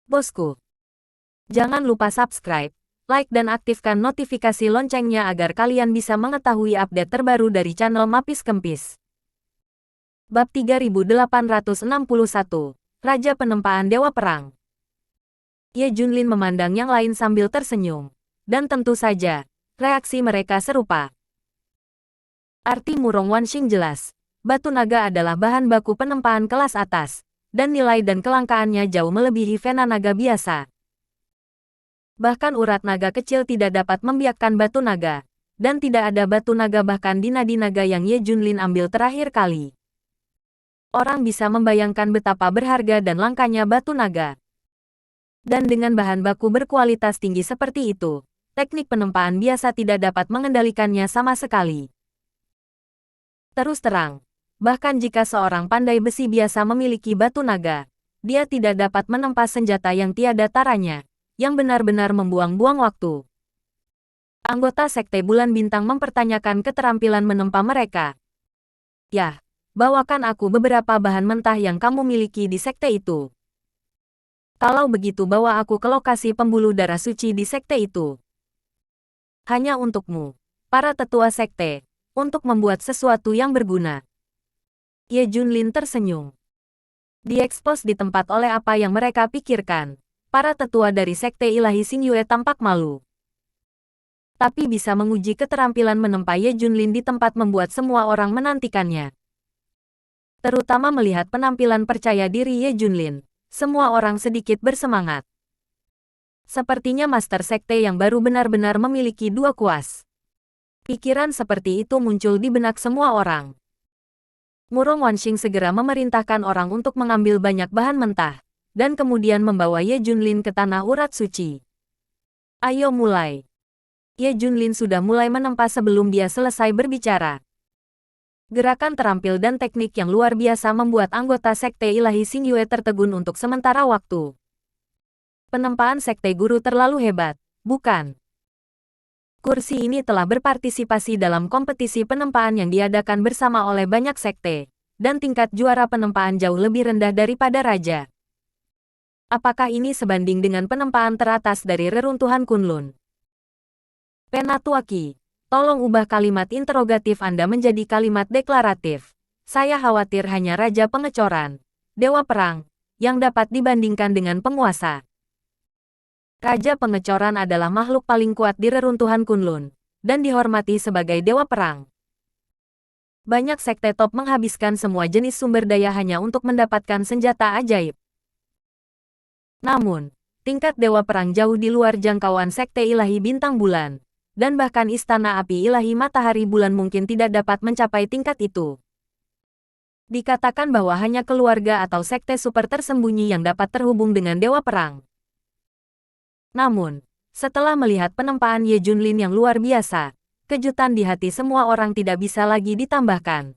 bosku. Jangan lupa subscribe, like dan aktifkan notifikasi loncengnya agar kalian bisa mengetahui update terbaru dari channel Mapis Kempis. Bab 3861, Raja Penempaan Dewa Perang. Ye Junlin memandang yang lain sambil tersenyum. Dan tentu saja, reaksi mereka serupa. Arti Murong Wanxing jelas. Batu naga adalah bahan baku penempaan kelas atas, dan nilai dan kelangkaannya jauh melebihi vena naga biasa. Bahkan urat naga kecil tidak dapat membiakkan batu naga, dan tidak ada batu naga bahkan di nadi naga yang Ye Junlin ambil terakhir kali. Orang bisa membayangkan betapa berharga dan langkanya batu naga. Dan dengan bahan baku berkualitas tinggi seperti itu, teknik penempaan biasa tidak dapat mengendalikannya sama sekali. Terus terang, bahkan jika seorang pandai besi biasa memiliki batu naga, dia tidak dapat menempa senjata yang tiada taranya, yang benar-benar membuang-buang waktu. Anggota Sekte Bulan Bintang mempertanyakan keterampilan menempa mereka. Yah, bawakan aku beberapa bahan mentah yang kamu miliki di sekte itu. Kalau begitu bawa aku ke lokasi pembuluh darah suci di sekte itu. Hanya untukmu, para tetua sekte, untuk membuat sesuatu yang berguna. Ye Junlin tersenyum. Diekspos di tempat oleh apa yang mereka pikirkan. Para tetua dari Sekte Ilahi Xingyue tampak malu. Tapi bisa menguji keterampilan menempa Ye Junlin di tempat membuat semua orang menantikannya. Terutama melihat penampilan percaya diri Ye Junlin, semua orang sedikit bersemangat. Sepertinya Master Sekte yang baru benar-benar memiliki dua kuas. Pikiran seperti itu muncul di benak semua orang. Murong Wanxing segera memerintahkan orang untuk mengambil banyak bahan mentah, dan kemudian membawa Ye Junlin ke tanah urat suci. Ayo mulai. Ye Junlin sudah mulai menempa sebelum dia selesai berbicara. Gerakan terampil dan teknik yang luar biasa membuat anggota Sekte Ilahi Xingyue tertegun untuk sementara waktu. Penempaan Sekte Guru terlalu hebat, bukan? Kursi ini telah berpartisipasi dalam kompetisi penempaan yang diadakan bersama oleh banyak sekte, dan tingkat juara penempaan jauh lebih rendah daripada raja. Apakah ini sebanding dengan penempaan teratas dari reruntuhan Kunlun? Penatuaki, tolong ubah kalimat interrogatif Anda menjadi kalimat deklaratif. Saya khawatir hanya Raja Pengecoran, Dewa Perang, yang dapat dibandingkan dengan penguasa. Raja Pengecoran adalah makhluk paling kuat di reruntuhan Kunlun, dan dihormati sebagai Dewa Perang. Banyak sekte top menghabiskan semua jenis sumber daya hanya untuk mendapatkan senjata ajaib. Namun, tingkat Dewa Perang jauh di luar jangkauan Sekte Ilahi Bintang Bulan, dan bahkan Istana Api Ilahi Matahari Bulan mungkin tidak dapat mencapai tingkat itu. Dikatakan bahwa hanya keluarga atau sekte super tersembunyi yang dapat terhubung dengan Dewa Perang. Namun, setelah melihat penempaan Ye Junlin yang luar biasa, kejutan di hati semua orang tidak bisa lagi ditambahkan.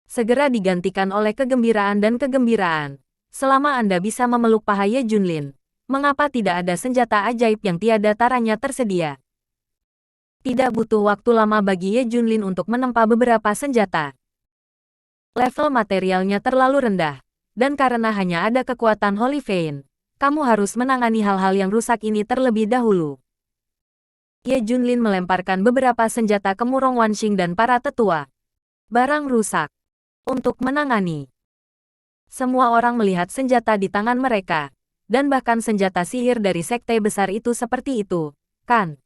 Segera digantikan oleh kegembiraan dan kegembiraan. Selama Anda bisa memeluk paha Ye Junlin, mengapa tidak ada senjata ajaib yang tiada taranya tersedia? Tidak butuh waktu lama bagi Ye Junlin untuk menempa beberapa senjata. Level materialnya terlalu rendah, dan karena hanya ada kekuatan Holy Vein, kamu harus menangani hal-hal yang rusak ini terlebih dahulu. Ye Junlin melemparkan beberapa senjata ke Murong Wanxing dan para tetua. Barang rusak. Untuk menangani. Semua orang melihat senjata di tangan mereka, dan bahkan senjata sihir dari sekte besar itu seperti itu, kan?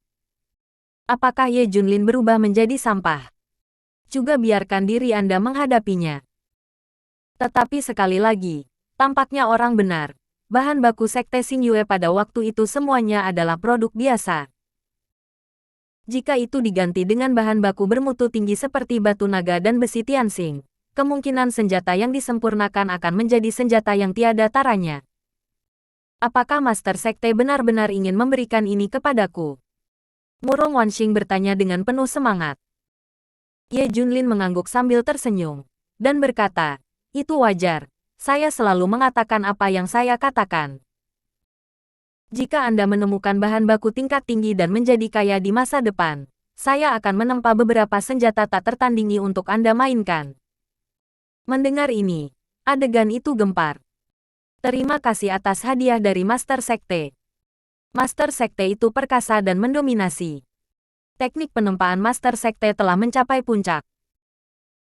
Apakah Ye Junlin berubah menjadi sampah? Juga biarkan diri Anda menghadapinya. Tetapi sekali lagi, tampaknya orang benar. Bahan baku Sekte Xingyue pada waktu itu semuanya adalah produk biasa. Jika itu diganti dengan bahan baku bermutu tinggi seperti batu naga dan besi Tianxing, kemungkinan senjata yang disempurnakan akan menjadi senjata yang tiada taranya. Apakah Master Sekte benar-benar ingin memberikan ini kepadaku? Murong Wanxing bertanya dengan penuh semangat. Ye Junlin mengangguk sambil tersenyum, dan berkata, itu wajar. Saya selalu mengatakan apa yang saya katakan. Jika Anda menemukan bahan baku tingkat tinggi dan menjadi kaya di masa depan, saya akan menempa beberapa senjata tak tertandingi untuk Anda mainkan. Mendengar ini, adegan itu gempar. Terima kasih atas hadiah dari Master Sekte. Master Sekte itu perkasa dan mendominasi. Teknik penempaan Master Sekte telah mencapai puncak.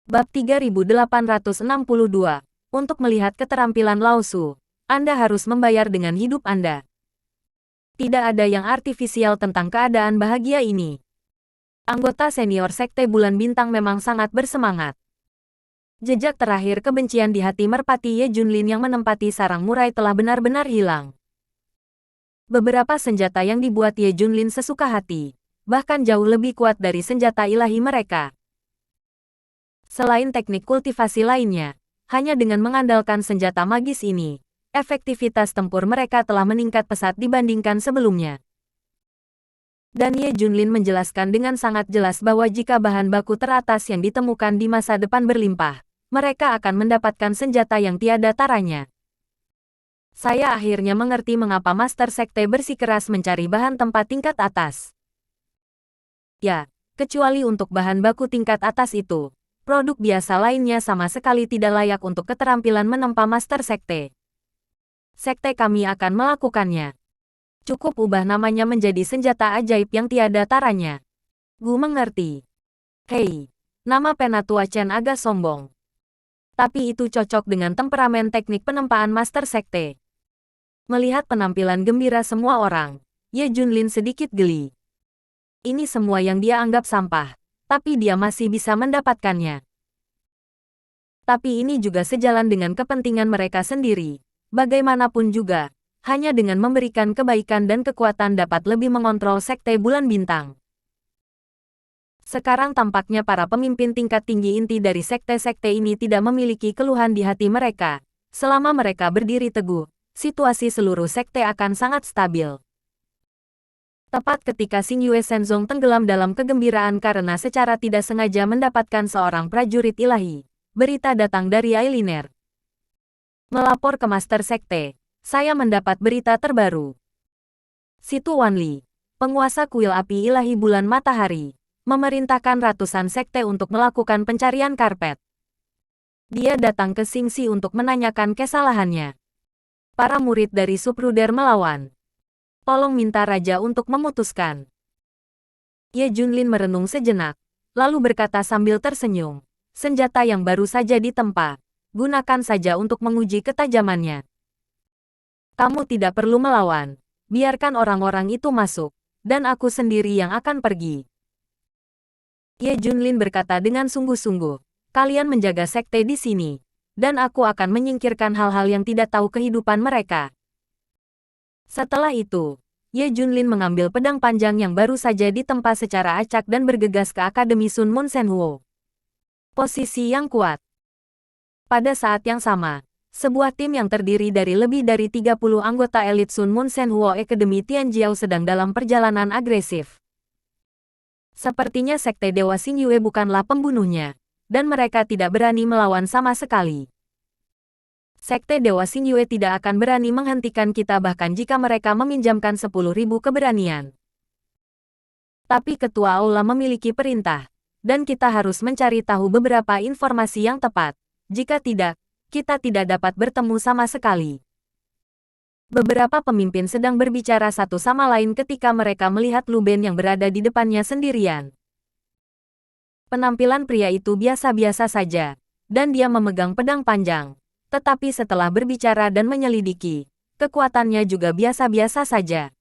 Bab 3862. Untuk melihat keterampilan Lao Su, Anda harus membayar dengan hidup Anda. Tidak ada yang artifisial tentang keadaan bahagia ini. Anggota senior Sekte Bulan Bintang memang sangat bersemangat. Jejak terakhir kebencian di hati merpati Ye Junlin yang menempati sarang murai telah benar-benar hilang. Beberapa senjata yang dibuat Ye Junlin sesuka hati, bahkan jauh lebih kuat dari senjata ilahi mereka. Selain teknik kultivasi lainnya, hanya dengan mengandalkan senjata magis ini, efektivitas tempur mereka telah meningkat pesat dibandingkan sebelumnya. Dan Ye Junlin menjelaskan dengan sangat jelas bahwa jika bahan baku teratas yang ditemukan di masa depan berlimpah, mereka akan mendapatkan senjata yang tiada taranya. Saya akhirnya mengerti mengapa Master Sekte bersikeras mencari bahan tempat tingkat atas. Ya, kecuali untuk bahan baku tingkat atas itu, produk biasa lainnya sama sekali tidak layak untuk keterampilan menempa Master Sekte. Sekte kami akan melakukannya. Cukup ubah namanya menjadi senjata ajaib yang tiada taranya. Gu mengerti. Hei, nama Penatua Chen agak sombong. Tapi itu cocok dengan temperamen teknik penempaan Master Sekte. Melihat penampilan gembira semua orang, Ye Junlin sedikit geli. Ini semua yang dia anggap sampah, tapi dia masih bisa mendapatkannya. Tapi ini juga sejalan dengan kepentingan mereka sendiri. Bagaimanapun juga, hanya dengan memberikan kebaikan dan kekuatan dapat lebih mengontrol Sekte Bulan Bintang. Sekarang tampaknya para pemimpin tingkat tinggi inti dari sekte-sekte ini tidak memiliki keluhan di hati mereka. Selama mereka berdiri teguh, situasi seluruh sekte akan sangat stabil. Tepat ketika Xing Yue Shenzong tenggelam dalam kegembiraan karena secara tidak sengaja mendapatkan seorang prajurit ilahi, berita datang dari Ailiner. Melapor ke Master Sekte, saya mendapat berita terbaru. Situ Wanli, penguasa kuil api ilahi bulan matahari, memerintahkan ratusan sekte untuk melakukan pencarian karpet. Dia datang ke Xingxi untuk menanyakan kesalahannya. Para murid dari Subruder melawan. Tolong minta raja untuk memutuskan. Ye Junlin merenung sejenak, lalu berkata sambil tersenyum, senjata yang baru saja ditempa, gunakan saja untuk menguji ketajamannya. Kamu tidak perlu melawan, biarkan orang-orang itu masuk, dan aku sendiri yang akan pergi. Ye Junlin berkata dengan sungguh-sungguh, kalian menjaga sekte di sini, dan aku akan menyingkirkan hal-hal yang tidak tahu kehidupan mereka. Setelah itu, Ye Junlin mengambil pedang panjang yang baru saja ditempa secara acak dan bergegas ke Akademi Sun Mun Senhuo. Posisi yang kuat. Pada saat yang sama, sebuah tim yang terdiri dari lebih dari 30 anggota elit Sun Mun Senhuo Academy Tianjiao sedang dalam perjalanan agresif. Sepertinya Sekte Dewa Xing Yue bukanlah pembunuhnya, dan mereka tidak berani melawan sama sekali. Sekte Dewa Xing Yue tidak akan berani menghentikan kita bahkan jika mereka meminjamkan 10.000 keberanian. Tapi Ketua Aula memiliki perintah, dan kita harus mencari tahu beberapa informasi yang tepat. Jika tidak, kita tidak dapat bertemu sama sekali. Beberapa pemimpin sedang berbicara satu sama lain ketika mereka melihat Lu Ben yang berada di depannya sendirian. Penampilan pria itu biasa-biasa saja, dan dia memegang pedang panjang. Tetapi setelah berbicara dan menyelidiki, kekuatannya juga biasa-biasa saja.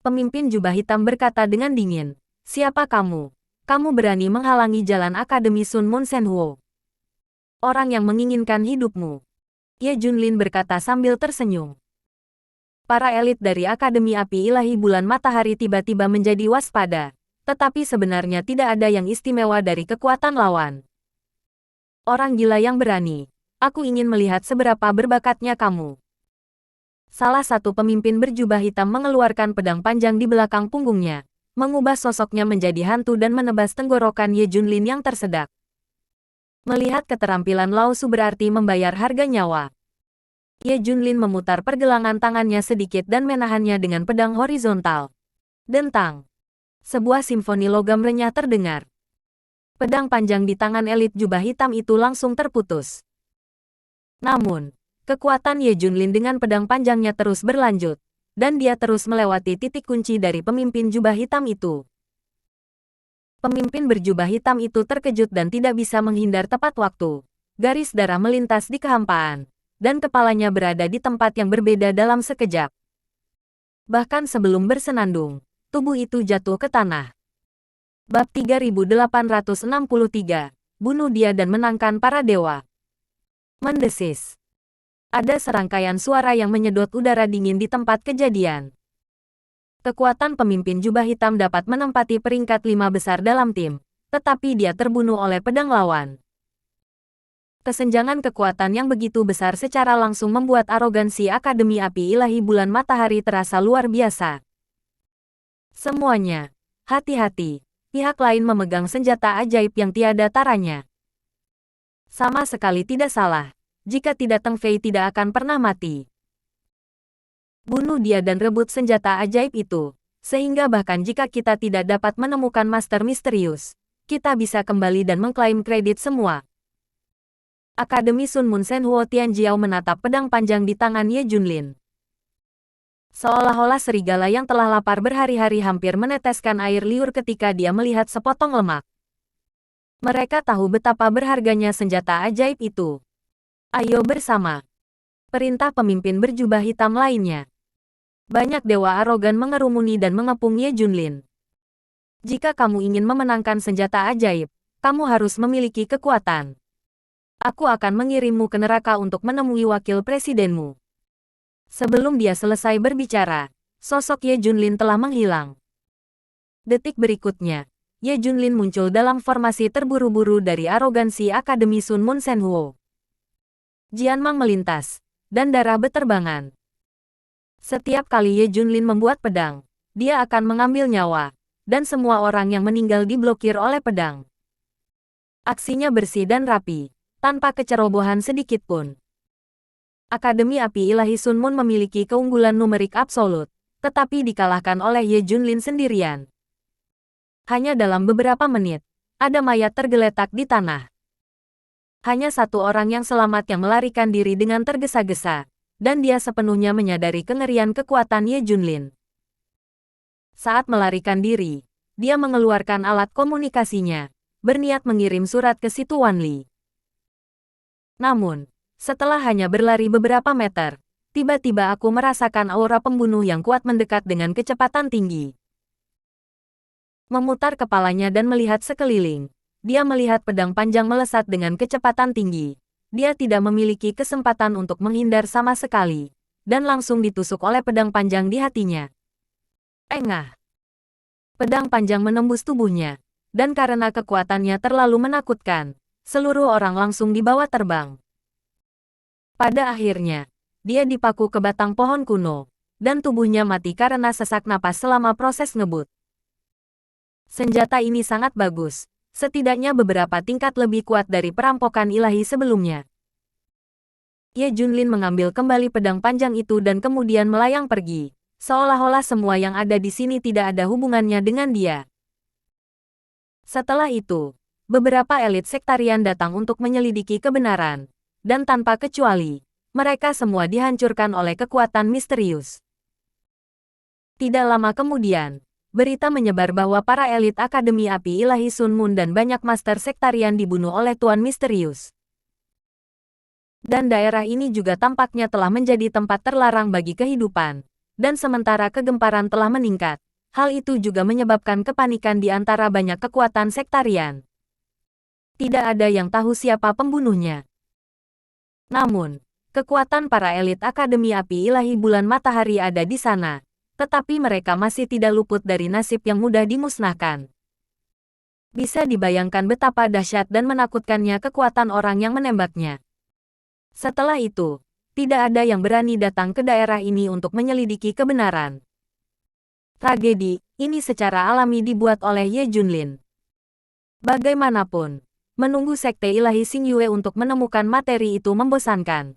Pemimpin jubah hitam berkata dengan dingin, "Siapa kamu? Kamu berani menghalangi jalan Akademi Sun Mun Senhuo. Orang yang menginginkan hidupmu." Ye Junlin berkata sambil tersenyum. Para elit dari Akademi Api Ilahi Bulan Matahari tiba-tiba menjadi waspada. Tetapi sebenarnya tidak ada yang istimewa dari kekuatan lawan. Orang gila yang berani. Aku ingin melihat seberapa berbakatnya kamu. Salah satu pemimpin berjubah hitam mengeluarkan pedang panjang di belakang punggungnya, mengubah sosoknya menjadi hantu dan menebas tenggorokan Ye Junlin yang tersedak. Melihat keterampilan Lao Su berarti membayar harga nyawa. Ye Junlin memutar pergelangan tangannya sedikit dan menahannya dengan pedang horizontal. Dentang. Sebuah simfoni logam renyah terdengar. Pedang panjang di tangan elit jubah hitam itu langsung terputus. Namun, kekuatan Ye Junlin dengan pedang panjangnya terus berlanjut, dan dia terus melewati titik kunci dari pemimpin jubah hitam itu. Pemimpin berjubah hitam itu terkejut dan tidak bisa menghindar tepat waktu. Garis darah melintas di kehampaan, dan kepalanya berada di tempat yang berbeda dalam sekejap. Bahkan sebelum bersenandung, tubuh itu jatuh ke tanah. Bab 3863, bunuh dia dan menangkan para dewa. Mendesis. Ada serangkaian suara yang menyedot udara dingin di tempat kejadian. Kekuatan pemimpin jubah hitam dapat menempati peringkat 5 besar dalam tim, tetapi dia terbunuh oleh pedang lawan. Kesenjangan kekuatan yang begitu besar secara langsung membuat arogansi Akademi Api Ilahi Bulan Matahari terasa luar biasa. Semuanya, hati-hati, pihak lain memegang senjata ajaib yang tiada taranya. Sama sekali tidak salah. Jika tidak, Teng Fei tidak akan pernah mati. Bunuh dia dan rebut senjata ajaib itu, sehingga bahkan jika kita tidak dapat menemukan Master Misterius, kita bisa kembali dan mengklaim kredit semua. Akademi Sun Mun Senhuo Tianjiao menatap pedang panjang di tangan Ye Junlin. Seolah-olah serigala yang telah lapar berhari-hari hampir meneteskan air liur ketika dia melihat sepotong lemak. Mereka tahu betapa berharganya senjata ajaib itu. Ayo bersama. Perintah pemimpin berjubah hitam lainnya. Banyak dewa arogan mengerumuni dan mengepung Ye Junlin. Jika kamu ingin memenangkan senjata ajaib, kamu harus memiliki kekuatan. Aku akan mengirimmu ke neraka untuk menemui wakil presidenmu. Sebelum dia selesai berbicara, sosok Ye Junlin telah menghilang. Detik berikutnya, Ye Junlin muncul dalam formasi terburu-buru dari arogansi Akademi Sun Mun Senhuo. Jianmang melintas, dan darah beterbangan. Setiap kali Ye Junlin membuat pedang, dia akan mengambil nyawa, dan semua orang yang meninggal diblokir oleh pedang. Aksinya bersih dan rapi, tanpa kecerobohan sedikit pun. Akademi Api Ilahi Sun Mun memiliki keunggulan numerik absolut, tetapi dikalahkan oleh Ye Junlin sendirian. Hanya dalam beberapa menit, ada mayat tergeletak di tanah. Hanya satu orang yang selamat yang melarikan diri dengan tergesa-gesa, dan dia sepenuhnya menyadari kengerian kekuatan Ye Junlin. Saat melarikan diri, dia mengeluarkan alat komunikasinya, berniat mengirim surat ke situ Wanli. Namun, setelah hanya berlari beberapa meter, tiba-tiba aku merasakan aura pembunuh yang kuat mendekat dengan kecepatan tinggi. Memutar kepalanya dan melihat sekeliling, dia melihat pedang panjang melesat dengan kecepatan tinggi. Dia tidak memiliki kesempatan untuk menghindar sama sekali, dan langsung ditusuk oleh pedang panjang di hatinya. Engah! Pedang panjang menembus tubuhnya, dan karena kekuatannya terlalu menakutkan, seluruh orang langsung dibawa terbang. Pada akhirnya, dia dipaku ke batang pohon kuno, dan tubuhnya mati karena sesak napas selama proses ngebut. Senjata ini sangat bagus. Setidaknya beberapa tingkat lebih kuat dari perampokan ilahi sebelumnya. Ye Junlin mengambil kembali pedang panjang itu dan kemudian melayang pergi, seolah-olah semua yang ada di sini tidak ada hubungannya dengan dia. Setelah itu, beberapa elit sektarian datang untuk menyelidiki kebenaran, dan tanpa kecuali, mereka semua dihancurkan oleh kekuatan misterius. Tidak lama kemudian, berita menyebar bahwa para elit Akademi Api Ilahi Sun Mun dan banyak master sektarian dibunuh oleh Tuan Misterius. Dan daerah ini juga tampaknya telah menjadi tempat terlarang bagi kehidupan, dan sementara kegemparan telah meningkat, hal itu juga menyebabkan kepanikan di antara banyak kekuatan sektarian. Tidak ada yang tahu siapa pembunuhnya. Namun, kekuatan para elit Akademi Api Ilahi Bulan Matahari ada di sana. Tetapi mereka masih tidak luput dari nasib yang mudah dimusnahkan. Bisa dibayangkan betapa dahsyat dan menakutkannya kekuatan orang yang menembaknya. Setelah itu, tidak ada yang berani datang ke daerah ini untuk menyelidiki kebenaran. Tragedi ini secara alami dibuat oleh Ye Junlin. Bagaimanapun, menunggu Sekte Ilahi Xingyue untuk menemukan materi itu membosankan.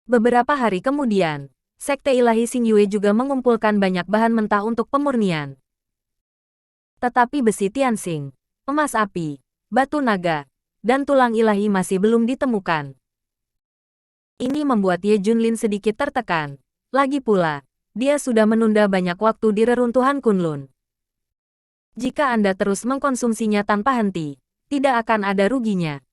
Beberapa hari kemudian, Sekte Ilahi Xingyue juga mengumpulkan banyak bahan mentah untuk pemurnian. Tetapi besi Tianxing, emas api, batu naga, dan tulang ilahi masih belum ditemukan. Ini membuat Ye Junlin sedikit tertekan. Lagi pula, dia sudah menunda banyak waktu di reruntuhan Kunlun. Jika Anda terus mengkonsumsinya tanpa henti, tidak akan ada ruginya.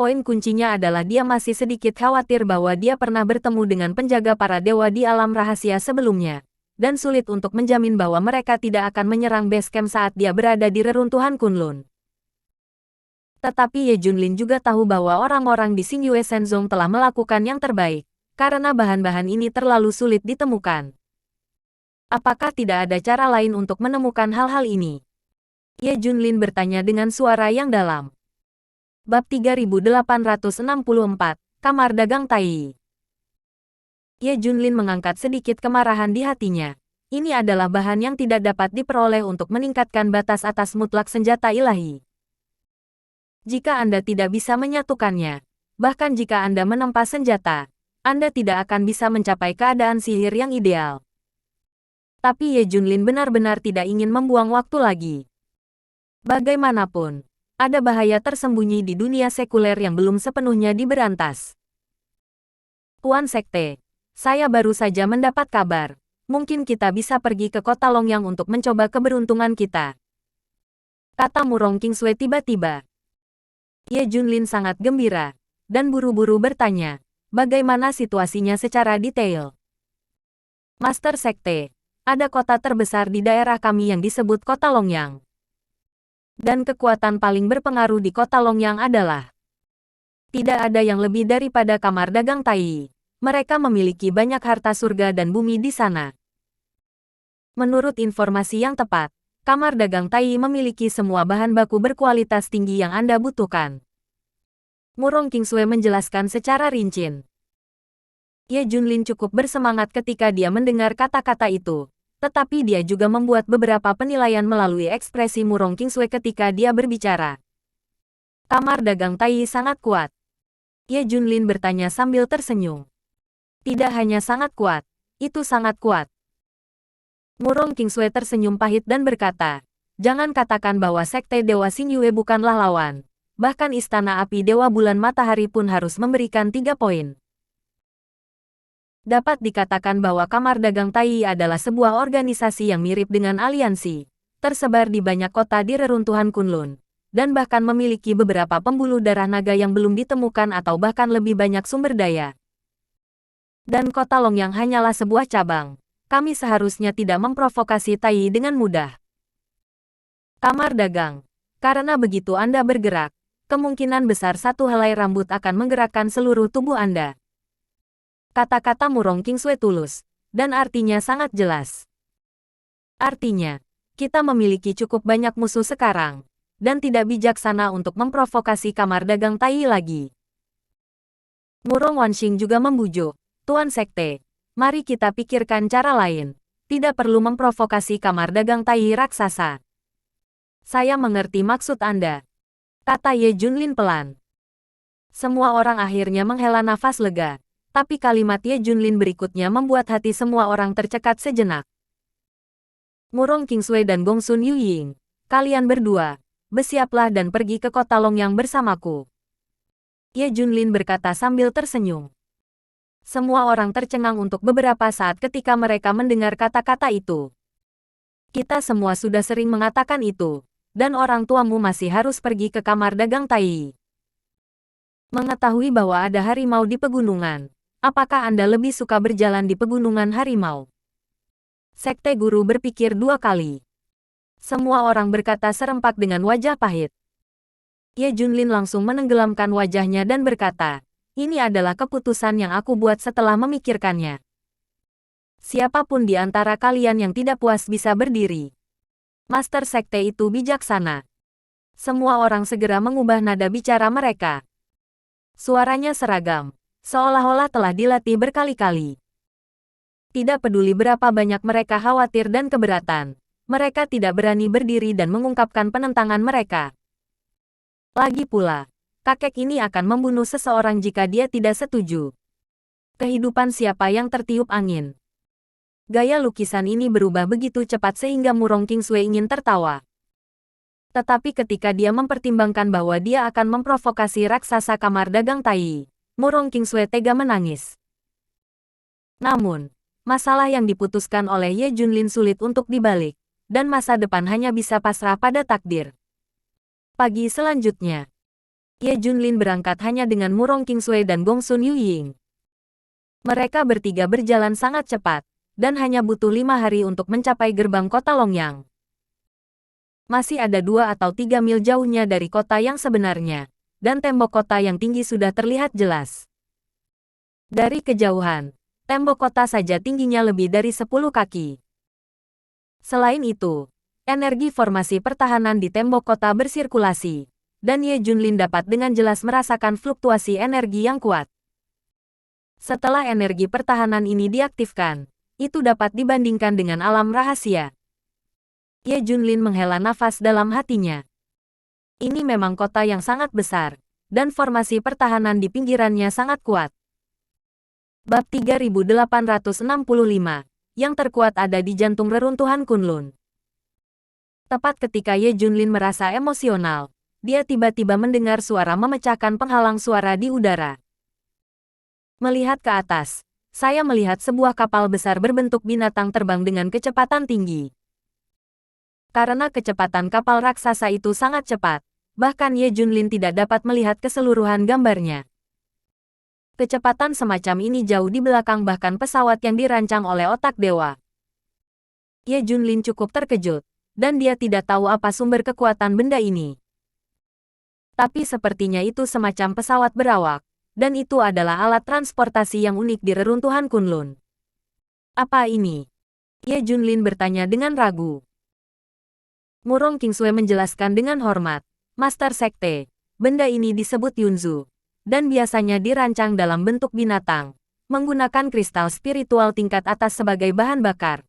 Poin kuncinya adalah dia masih sedikit khawatir bahwa dia pernah bertemu dengan penjaga para dewa di alam rahasia sebelumnya, dan sulit untuk menjamin bahwa mereka tidak akan menyerang base camp saat dia berada di reruntuhan Kunlun. Tetapi Ye Junlin juga tahu bahwa orang-orang di Xingyue Shenzong telah melakukan yang terbaik, karena bahan-bahan ini terlalu sulit ditemukan. Apakah tidak ada cara lain untuk menemukan hal-hal ini? Ye Junlin bertanya dengan suara yang dalam. Bab 3864, Kamar Dagang Tai. Ye Junlin mengangkat sedikit kemarahan di hatinya. Ini adalah bahan yang tidak dapat diperoleh untuk meningkatkan batas atas mutlak senjata ilahi. Jika Anda tidak bisa menyatukannya, bahkan jika Anda menempa senjata, Anda tidak akan bisa mencapai keadaan sihir yang ideal. Tapi Ye Junlin benar-benar tidak ingin membuang waktu lagi. Bagaimanapun, ada bahaya tersembunyi di dunia sekuler yang belum sepenuhnya diberantas. Tuan Sekte, saya baru saja mendapat kabar. Mungkin kita bisa pergi ke kota Longyang untuk mencoba keberuntungan kita. Kata Murong Kingsway tiba-tiba. Ye Junlin sangat gembira, dan buru-buru bertanya, bagaimana situasinya secara detail. Master Sekte, ada kota terbesar di daerah kami yang disebut kota Longyang. Dan kekuatan paling berpengaruh di kota Longyang adalah tidak ada yang lebih daripada Kamar Dagang Tai. Mereka memiliki banyak harta surga dan bumi di sana. Menurut informasi yang tepat, Kamar Dagang Tai memiliki semua bahan baku berkualitas tinggi yang Anda butuhkan. Murong Kingsway menjelaskan secara rinci. Ye Junlin cukup bersemangat ketika dia mendengar kata-kata itu, tetapi dia juga membuat beberapa penilaian melalui ekspresi Murong Kingsway ketika dia berbicara. Kamar Dagang Tai sangat kuat. Ye Junlin bertanya sambil tersenyum. Tidak hanya sangat kuat, itu sangat kuat. Murong Kingsway tersenyum pahit dan berkata, jangan katakan bahwa Sekte Dewa Xingyue bukanlah lawan. Bahkan Istana Api Dewa Bulan Matahari pun harus memberikan 3 poin. Dapat dikatakan bahwa Kamar Dagang Tai adalah sebuah organisasi yang mirip dengan aliansi, tersebar di banyak kota di reruntuhan Kunlun, dan bahkan memiliki beberapa pembuluh darah naga yang belum ditemukan atau bahkan lebih banyak sumber daya. Dan kota Longyang hanyalah sebuah cabang. Kami seharusnya tidak memprovokasi Tai dengan mudah. Kamar Dagang. Karena begitu Anda bergerak, kemungkinan besar satu helai rambut akan menggerakkan seluruh tubuh Anda. Kata-kata Murong Kingsway tulus, dan artinya sangat jelas. Artinya, kita memiliki cukup banyak musuh sekarang, dan tidak bijaksana untuk memprovokasi Kamar Dagang Tai lagi. Murong Wanxing juga membujuk, Tuan Sekte. Mari kita pikirkan cara lain. Tidak perlu memprovokasi Kamar Dagang Tai raksasa. Saya mengerti maksud Anda, kata Ye Junlin pelan. Semua orang akhirnya menghela nafas lega, tapi kalimat Ye Junlin berikutnya membuat hati semua orang tercekat sejenak. Murong Kingsway dan Gongsun Yuying, kalian berdua, bersiaplah dan pergi ke kota Longyang bersamaku. Ye Junlin berkata sambil tersenyum. Semua orang tercengang untuk beberapa saat ketika mereka mendengar kata-kata itu. Kita semua sudah sering mengatakan itu, dan orang tuamu masih harus pergi ke Kamar Dagang Tai. Mengetahui bahwa ada harimau di pegunungan, apakah Anda lebih suka berjalan di pegunungan harimau? Sekte Guru berpikir 2 kali. Semua orang berkata serempak dengan wajah pahit. Ye Junlin langsung menenggelamkan wajahnya dan berkata, ini adalah keputusan yang aku buat setelah memikirkannya. Siapapun di antara kalian yang tidak puas bisa berdiri. Master Sekte itu bijaksana. Semua orang segera mengubah nada bicara mereka. Suaranya seragam, seolah-olah telah dilatih berkali-kali. Tidak peduli berapa banyak mereka khawatir dan keberatan, mereka tidak berani berdiri dan mengungkapkan penentangan mereka. Lagi pula, kakek ini akan membunuh seseorang jika dia tidak setuju. Kehidupan siapa yang tertiup angin? Gaya lukisan ini berubah begitu cepat sehingga Murong Kingsway ingin tertawa. Tetapi ketika dia mempertimbangkan bahwa dia akan memprovokasi raksasa Kamar Dagang Tai, Murong Kingsue tega menangis. Namun, masalah yang diputuskan oleh Ye Junlin sulit untuk dibalik, dan masa depan hanya bisa pasrah pada takdir. Pagi selanjutnya, Ye Junlin berangkat hanya dengan Murong Kingsue dan Gongsun Yuying. Mereka bertiga berjalan sangat cepat, dan hanya butuh 5 hari untuk mencapai gerbang kota Longyang. Masih ada 2 atau 3 mil jauhnya dari kota yang sebenarnya, dan tembok kota yang tinggi sudah terlihat jelas. Dari kejauhan, tembok kota saja tingginya lebih dari 10 kaki. Selain itu, energi formasi pertahanan di tembok kota bersirkulasi, dan Ye Junlin dapat dengan jelas merasakan fluktuasi energi yang kuat. Setelah energi pertahanan ini diaktifkan, itu dapat dibandingkan dengan alam rahasia. Ye Junlin menghela nafas dalam hatinya. Ini memang kota yang sangat besar, dan formasi pertahanan di pinggirannya sangat kuat. Bab 3865, yang terkuat ada di jantung reruntuhan Kunlun. Tepat ketika Ye Junlin merasa emosional, dia tiba-tiba mendengar suara memecahkan penghalang suara di udara. Melihat ke atas, saya melihat sebuah kapal besar berbentuk binatang terbang dengan kecepatan tinggi. Karena kecepatan kapal raksasa itu sangat cepat, bahkan Ye Junlin tidak dapat melihat keseluruhan gambarnya. Kecepatan semacam ini jauh di belakang bahkan pesawat yang dirancang oleh otak dewa. Ye Junlin cukup terkejut, dan dia tidak tahu apa sumber kekuatan benda ini. Tapi sepertinya itu semacam pesawat berawak, dan itu adalah alat transportasi yang unik di reruntuhan Kunlun. Apa ini? Ye Junlin bertanya dengan ragu. Murong Kingsue menjelaskan dengan hormat, Master Sekte, benda ini disebut Yunzu, dan biasanya dirancang dalam bentuk binatang, menggunakan kristal spiritual tingkat atas sebagai bahan bakar.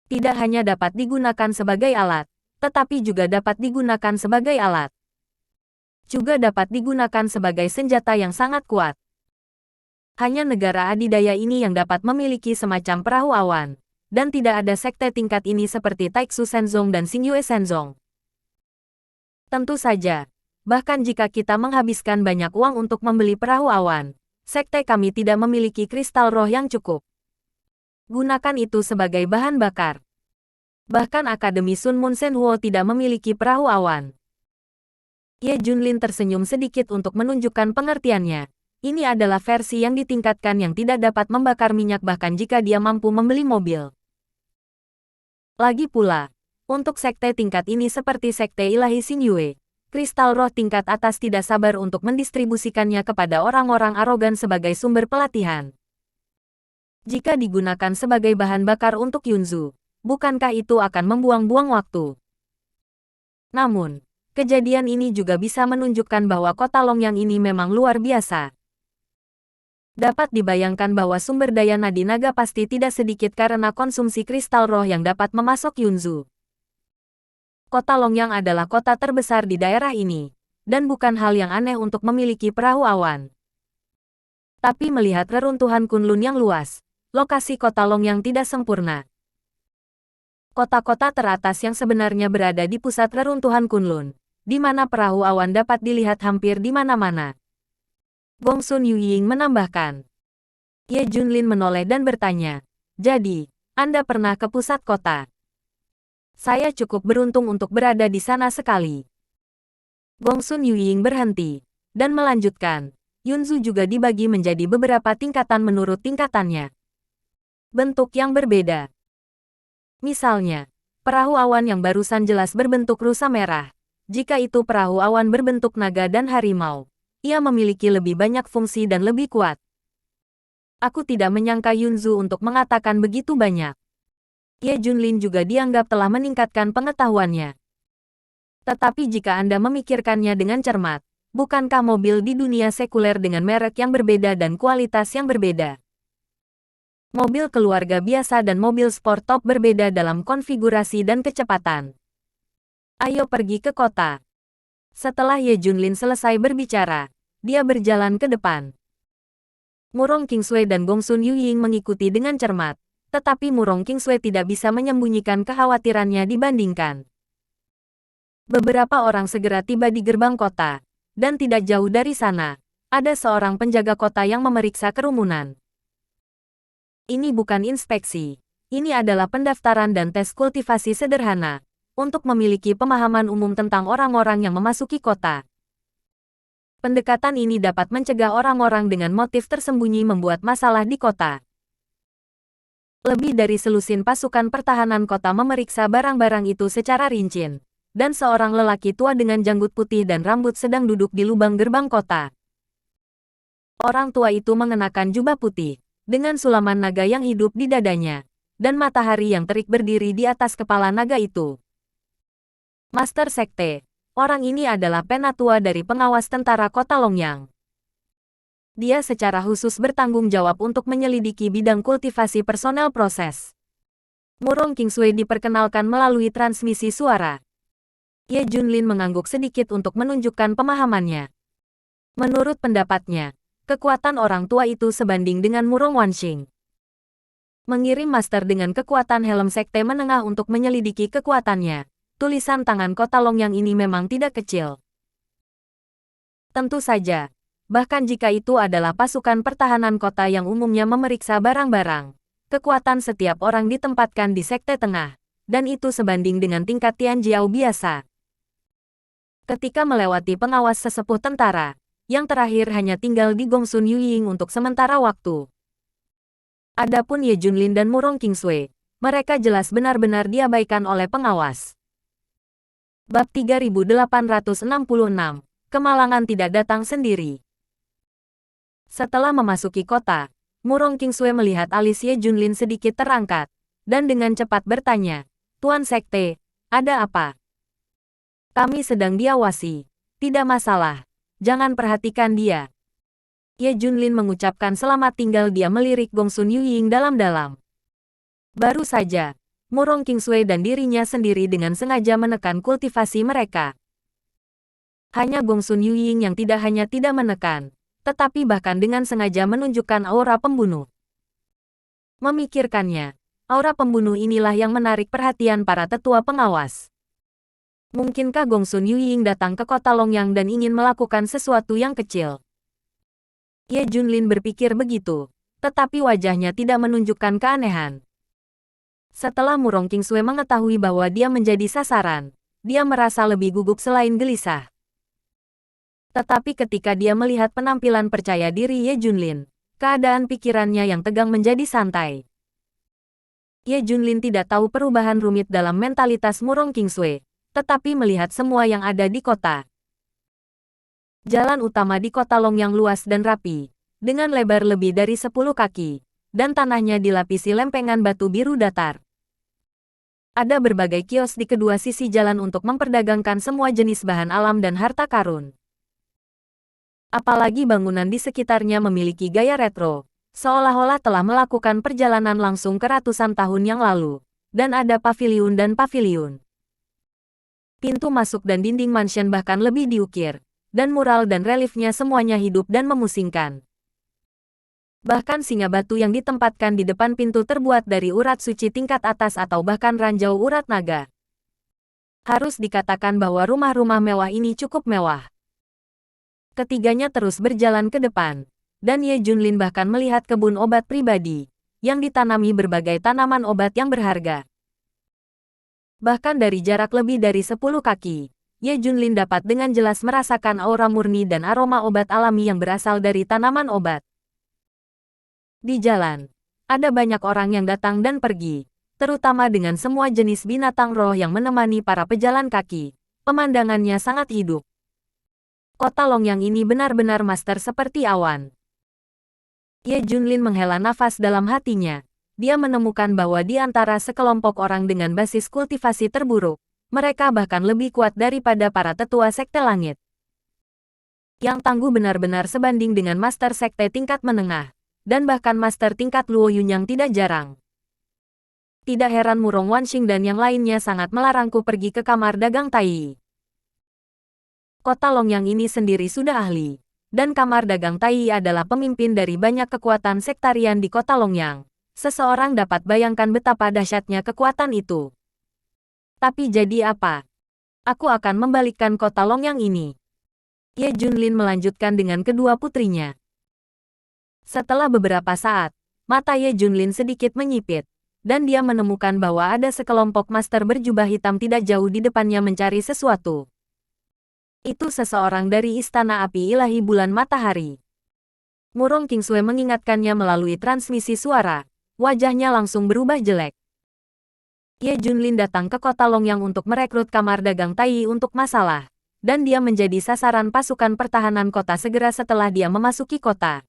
Tidak hanya dapat digunakan sebagai alat, tetapi juga dapat digunakan sebagai alat. Juga dapat digunakan sebagai senjata yang sangat kuat. Hanya negara adidaya ini yang dapat memiliki semacam perahu awan, dan tidak ada sekte tingkat ini seperti Taixu Shenzong dan Xingyue Shenzong. Tentu saja, bahkan jika kita menghabiskan banyak uang untuk membeli perahu awan, sekte kami tidak memiliki kristal roh yang cukup. Gunakan itu sebagai bahan bakar. Bahkan Akademi Sun Mun Senhuo tidak memiliki perahu awan. Ye Junlin tersenyum sedikit untuk menunjukkan pengertiannya. Ini adalah versi yang ditingkatkan yang tidak dapat membakar minyak bahkan jika dia mampu membeli mobil. Lagi pula, untuk sekte tingkat ini seperti sekte ilahi Xingyue, kristal roh tingkat atas tidak sabar untuk mendistribusikannya kepada orang-orang arogan sebagai sumber pelatihan. Jika digunakan sebagai bahan bakar untuk Yunzu, bukankah itu akan membuang-buang waktu? Namun, kejadian ini juga bisa menunjukkan bahwa kota Longyang ini memang luar biasa. Dapat dibayangkan bahwa sumber daya nadi naga pasti tidak sedikit karena konsumsi kristal roh yang dapat memasok Yunzu. Kota Longyang adalah kota terbesar di daerah ini, dan bukan hal yang aneh untuk memiliki perahu awan. Tapi melihat reruntuhan Kunlun yang luas, lokasi kota Longyang tidak sempurna. Kota-kota teratas yang sebenarnya berada di pusat reruntuhan Kunlun, di mana perahu awan dapat dilihat hampir di mana-mana. Gongsun Yuying menambahkan. Ye Junlin menoleh dan bertanya, jadi, Anda pernah ke pusat kota? Saya cukup beruntung untuk berada di sana sekali. Gongsun Yuying berhenti, dan melanjutkan, Yunzu juga dibagi menjadi beberapa tingkatan menurut tingkatannya. Bentuk yang berbeda. Misalnya, perahu awan yang barusan jelas berbentuk rusa merah. Jika itu perahu awan berbentuk naga dan harimau, ia memiliki lebih banyak fungsi dan lebih kuat. Aku tidak menyangka Yunzu untuk mengatakan begitu banyak. Ye Junlin juga dianggap telah meningkatkan pengetahuannya. Tetapi jika Anda memikirkannya dengan cermat, bukankah mobil di dunia sekuler dengan merek yang berbeda dan kualitas yang berbeda? Mobil keluarga biasa dan mobil sport top berbeda dalam konfigurasi dan kecepatan. Ayo pergi ke kota. Setelah Ye Junlin selesai berbicara, dia berjalan ke depan. Murong Kingsue dan Gongsun Yuying mengikuti dengan cermat, tetapi Murong Kingsue tidak bisa menyembunyikan kekhawatirannya dibandingkan. Beberapa orang segera tiba di gerbang kota, dan tidak jauh dari sana, ada seorang penjaga kota yang memeriksa kerumunan. Ini bukan inspeksi. Ini adalah pendaftaran dan tes kultivasi sederhana untuk memiliki pemahaman umum tentang orang-orang yang memasuki kota. Pendekatan ini dapat mencegah orang-orang dengan motif tersembunyi membuat masalah di kota. Lebih dari selusin pasukan pertahanan kota memeriksa barang-barang itu secara rinci, dan seorang lelaki tua dengan janggut putih dan rambut sedang duduk di lubang gerbang kota. Orang tua itu mengenakan jubah putih, dengan sulaman naga yang hidup di dadanya, dan matahari yang terik berdiri di atas kepala naga itu. Master Sekte, orang ini adalah penatua dari pengawas tentara kota Longyang. Dia secara khusus bertanggung jawab untuk menyelidiki bidang kultivasi personel proses. Murong Qingsui diperkenalkan melalui transmisi suara. Ye Junlin mengangguk sedikit untuk menunjukkan pemahamannya. Menurut pendapatnya, kekuatan orang tua itu sebanding dengan Murong Wanxing. Mengirim master dengan kekuatan helm sekte menengah untuk menyelidiki kekuatannya. Tulisan tangan kota Longyang ini memang tidak kecil. Tentu saja. Bahkan jika itu adalah pasukan pertahanan kota yang umumnya memeriksa barang-barang, kekuatan setiap orang ditempatkan di sekte tengah, dan itu sebanding dengan tingkat Tianjiao biasa. Ketika melewati pengawas sesepuh tentara, yang terakhir hanya tinggal di Gongsun Yuying untuk sementara waktu. Adapun Ye Junlin dan Murong Qingsui, mereka jelas benar-benar diabaikan oleh pengawas. Bab 3866, Kemalangan tidak datang sendiri. Setelah memasuki kota, Murong Qingsui melihat alis Ye Junlin sedikit terangkat, dan dengan cepat bertanya, "Tuan Sekte, ada apa?" "Kami sedang diawasi. Tidak masalah. Jangan perhatikan dia." Ye Junlin mengucapkan selamat tinggal. Dia melirik Gongsun Yuying dalam-dalam. Baru saja, Murong Qingsui dan dirinya sendiri dengan sengaja menekan kultivasi mereka. Hanya Gongsun Yuying yang tidak hanya tidak menekan, tetapi bahkan dengan sengaja menunjukkan aura pembunuh. Memikirkannya, aura pembunuh inilah yang menarik perhatian para tetua pengawas. Mungkinkah Gongsun Yuying datang ke kota Longyang dan ingin melakukan sesuatu yang kecil? Ye Junlin berpikir begitu, tetapi wajahnya tidak menunjukkan keanehan. Setelah Murong Qingsui mengetahui bahwa dia menjadi sasaran, dia merasa lebih gugup selain gelisah. Tetapi ketika dia melihat penampilan percaya diri Ye Junlin, keadaan pikirannya yang tegang menjadi santai. Ye Junlin tidak tahu perubahan rumit dalam mentalitas Murong Qingsui, tetapi melihat semua yang ada di kota. Jalan utama di kota Longyang luas dan rapi, dengan lebar lebih dari 10 kaki, dan tanahnya dilapisi lempengan batu biru datar. Ada berbagai kios di kedua sisi jalan untuk memperdagangkan semua jenis bahan alam dan harta karun. Apalagi bangunan di sekitarnya memiliki gaya retro, seolah-olah telah melakukan perjalanan langsung ke ratusan tahun yang lalu, dan ada paviliun dan paviliun. Pintu masuk dan dinding mansion bahkan lebih diukir, dan mural dan reliefnya semuanya hidup dan memusingkan. Bahkan singa batu yang ditempatkan di depan pintu terbuat dari urat suci tingkat atas atau bahkan ranjau urat naga. Harus dikatakan bahwa rumah-rumah mewah ini cukup mewah. Ketiganya terus berjalan ke depan, dan Ye Junlin bahkan melihat kebun obat pribadi, yang ditanami berbagai tanaman obat yang berharga. Bahkan dari jarak lebih dari 10 kaki, Ye Junlin dapat dengan jelas merasakan aura murni dan aroma obat alami yang berasal dari tanaman obat. Di jalan, ada banyak orang yang datang dan pergi, terutama dengan semua jenis binatang roh yang menemani para pejalan kaki. Pemandangannya sangat hidup. Kota Longyang ini benar-benar master seperti awan. Ye Junlin menghela nafas dalam hatinya. Dia menemukan bahwa di antara sekelompok orang dengan basis kultivasi terburuk, mereka bahkan lebih kuat daripada para tetua sekte langit. Yang tangguh benar-benar sebanding dengan master sekte tingkat menengah, dan bahkan master tingkat Luo Yun yang tidak jarang. Tidak heran Murong Wanxing dan yang lainnya sangat melarangku pergi ke kamar dagang Tai. Kota Longyang ini sendiri sudah ahli, dan kamar dagang Tai adalah pemimpin dari banyak kekuatan sektarian di kota Longyang. Seseorang dapat bayangkan betapa dahsyatnya kekuatan itu. Tapi jadi apa? Aku akan membalikkan kota Longyang ini. Ye Junlin melanjutkan dengan kedua putrinya. Setelah beberapa saat, mata Ye Junlin sedikit menyipit, dan dia menemukan bahwa ada sekelompok master berjubah hitam tidak jauh di depannya mencari sesuatu. Itu seseorang dari Istana Api Ilahi Bulan Matahari. Murong Kingsue mengingatkannya melalui transmisi suara. Wajahnya langsung berubah jelek. Ye Junlin datang ke kota Longyang untuk merekrut kamar dagang Tai untuk masalah, dan dia menjadi sasaran pasukan pertahanan kota segera setelah dia memasuki kota.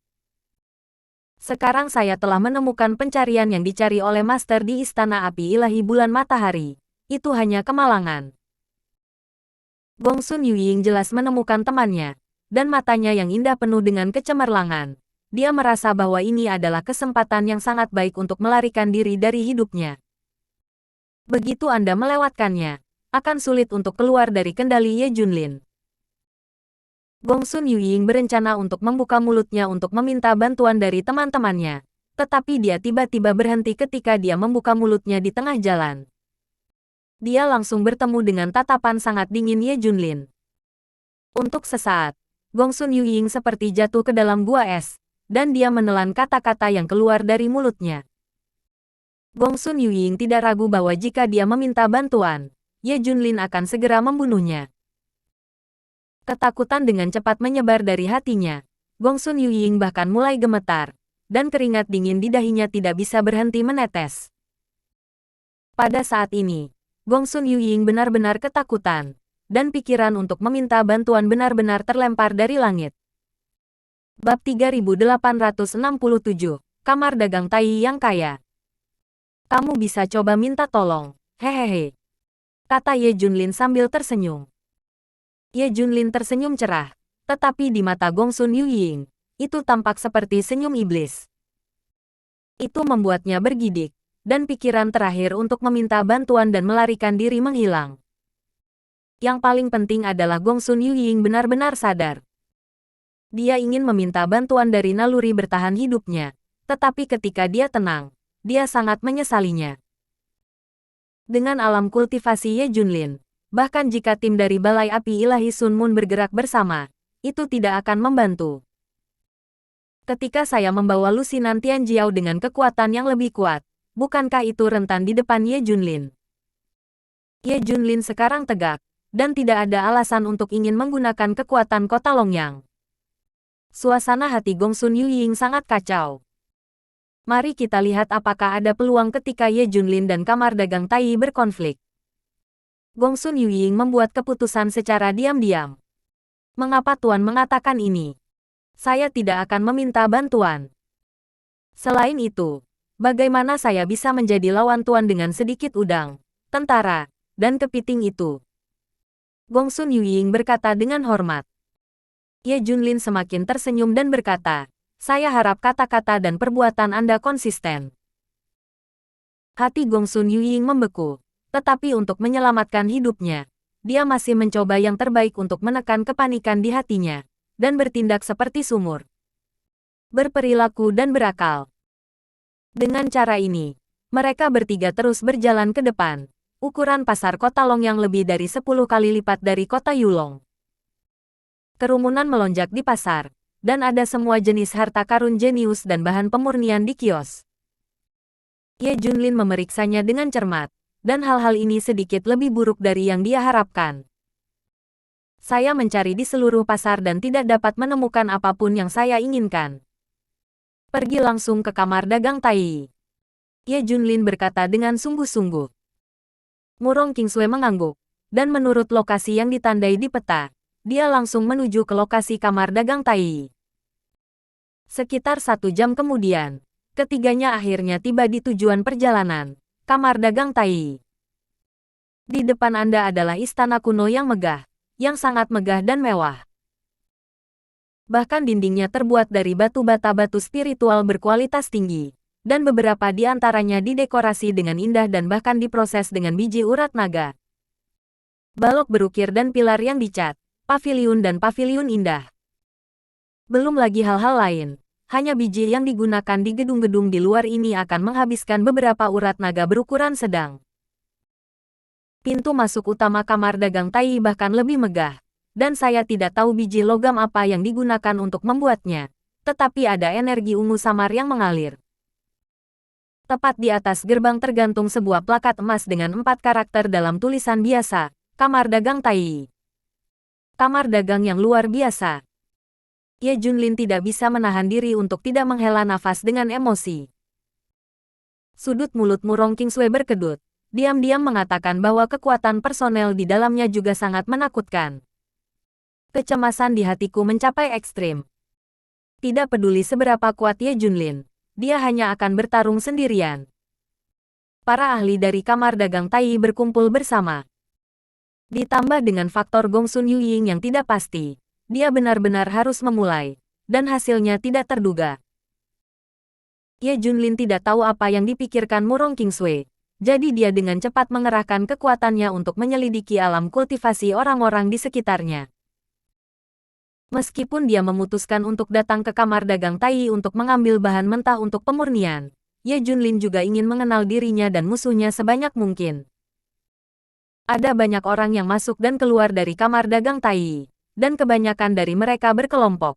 Sekarang saya telah menemukan pencarian yang dicari oleh Master di Istana Api Ilahi Bulan Matahari. Itu hanya kemalangan. Gongsun Yuying jelas menemukan temannya, dan matanya yang indah penuh dengan kecemerlangan. Dia merasa bahwa ini adalah kesempatan yang sangat baik untuk melarikan diri dari hidupnya. Begitu Anda melewatkannya, akan sulit untuk keluar dari kendali Ye Junlin. Gongsun Yuying berencana untuk membuka mulutnya untuk meminta bantuan dari teman-temannya, tetapi dia tiba-tiba berhenti ketika dia membuka mulutnya di tengah jalan. Dia langsung bertemu dengan tatapan sangat dingin Ye Junlin. Untuk sesaat, Gongsun Yuying seperti jatuh ke dalam gua es, dan dia menelan kata-kata yang keluar dari mulutnya. Gongsun Yuying tidak ragu bahwa jika dia meminta bantuan, Ye Junlin akan segera membunuhnya. Ketakutan dengan cepat menyebar dari hatinya. Gongsun Yuying bahkan mulai gemetar, dan keringat dingin di dahinya tidak bisa berhenti menetes. Pada saat ini, Gongsun Yuying benar-benar ketakutan, dan pikiran untuk meminta bantuan benar-benar terlempar dari langit. Bab 3867, Kamar Dagang Tai yang Kaya. Kamu bisa coba minta tolong, hehehe, kata Ye Junlin sambil tersenyum. Ye Junlin tersenyum cerah, tetapi di mata Gongsun Yuying, itu tampak seperti senyum iblis. Itu membuatnya bergidik, dan pikiran terakhir untuk meminta bantuan dan melarikan diri menghilang. Yang paling penting adalah Gongsun Yuying benar-benar sadar. Dia ingin meminta bantuan dari naluri bertahan hidupnya, tetapi ketika dia tenang, dia sangat menyesalinya. Dengan alam kultivasi Ye Junlin, bahkan jika tim dari Balai Api Ilahi Sun Moon bergerak bersama, itu tidak akan membantu. Ketika saya membawa lusinan Tian Jiao dengan kekuatan yang lebih kuat, bukankah itu rentan di depan Ye Junlin? Ye Junlin sekarang tegak, dan tidak ada alasan untuk ingin menggunakan kekuatan kota Longyang. Suasana hati Gongsun Yuying sangat kacau. Mari kita lihat apakah ada peluang ketika Ye Junlin dan Kamar Dagang Tai berkonflik. Gongsun Yuying membuat keputusan secara diam-diam. Mengapa Tuan mengatakan ini? Saya tidak akan meminta bantuan. Selain itu, bagaimana saya bisa menjadi lawan Tuan dengan sedikit udang, tentara, dan kepiting itu? Gongsun Yuying berkata dengan hormat. Ye Junlin semakin tersenyum dan berkata, saya harap kata-kata dan perbuatan Anda konsisten. Hati Gongsun Yuying membeku, tetapi untuk menyelamatkan hidupnya, dia masih mencoba yang terbaik untuk menekan kepanikan di hatinya, dan bertindak seperti sumur. Berperilaku dan berakal. Dengan cara ini, mereka bertiga terus berjalan ke depan. Ukuran pasar kota Longyang lebih dari 10 kali lipat dari kota Yulong. Kerumunan melonjak di pasar, dan ada semua jenis harta karun jenius dan bahan pemurnian di kios. Ye Junlin memeriksanya dengan cermat, dan hal-hal ini sedikit lebih buruk dari yang dia harapkan. Saya mencari di seluruh pasar dan tidak dapat menemukan apapun yang saya inginkan. Pergi langsung ke kamar dagang Tai. Ye Junlin berkata dengan sungguh-sungguh. Murong Kingsue mengangguk, dan menurut lokasi yang ditandai di peta, dia langsung menuju ke lokasi kamar dagang Tai. Sekitar 1 jam kemudian, ketiganya akhirnya tiba di tujuan perjalanan, kamar dagang Tai. Di depan Anda adalah istana kuno yang megah, yang sangat megah dan mewah. Bahkan dindingnya terbuat dari batu bata spiritual berkualitas tinggi, dan beberapa di antaranya didekorasi dengan indah dan bahkan diproses dengan biji urat naga. Balok berukir dan pilar yang dicat, paviliun dan paviliun indah. Belum lagi hal-hal lain, hanya biji yang digunakan di gedung-gedung di luar ini akan menghabiskan beberapa urat naga berukuran sedang. Pintu masuk utama kamar dagang Tai bahkan lebih megah, dan saya tidak tahu biji logam apa yang digunakan untuk membuatnya, tetapi ada energi ungu samar yang mengalir. Tepat di atas gerbang tergantung sebuah plakat emas dengan 4 karakter dalam tulisan biasa, Kamar Dagang Tai. Kamar dagang yang luar biasa. Ye Junlin tidak bisa menahan diri untuk tidak menghela nafas dengan emosi. Sudut mulut Murong Kingsway berkedut, diam-diam mengatakan bahwa kekuatan personel di dalamnya juga sangat menakutkan. Kecemasan di hatiku mencapai ekstrim. Tidak peduli seberapa kuat Ye Junlin, dia hanya akan bertarung sendirian. Para ahli dari Kamar Dagang Tai berkumpul bersama. Ditambah dengan faktor Gongsun Yuying yang tidak pasti, dia benar-benar harus memulai, dan hasilnya tidak terduga. Ye Junlin tidak tahu apa yang dipikirkan Murong Kingsway, jadi dia dengan cepat mengerahkan kekuatannya untuk menyelidiki alam kultivasi orang-orang di sekitarnya. Meskipun dia memutuskan untuk datang ke Kamar Dagang Tai untuk mengambil bahan mentah untuk pemurnian, Ye Junlin juga ingin mengenal dirinya dan musuhnya sebanyak mungkin. Ada banyak orang yang masuk dan keluar dari Kamar Dagang Tai, dan kebanyakan dari mereka berkelompok.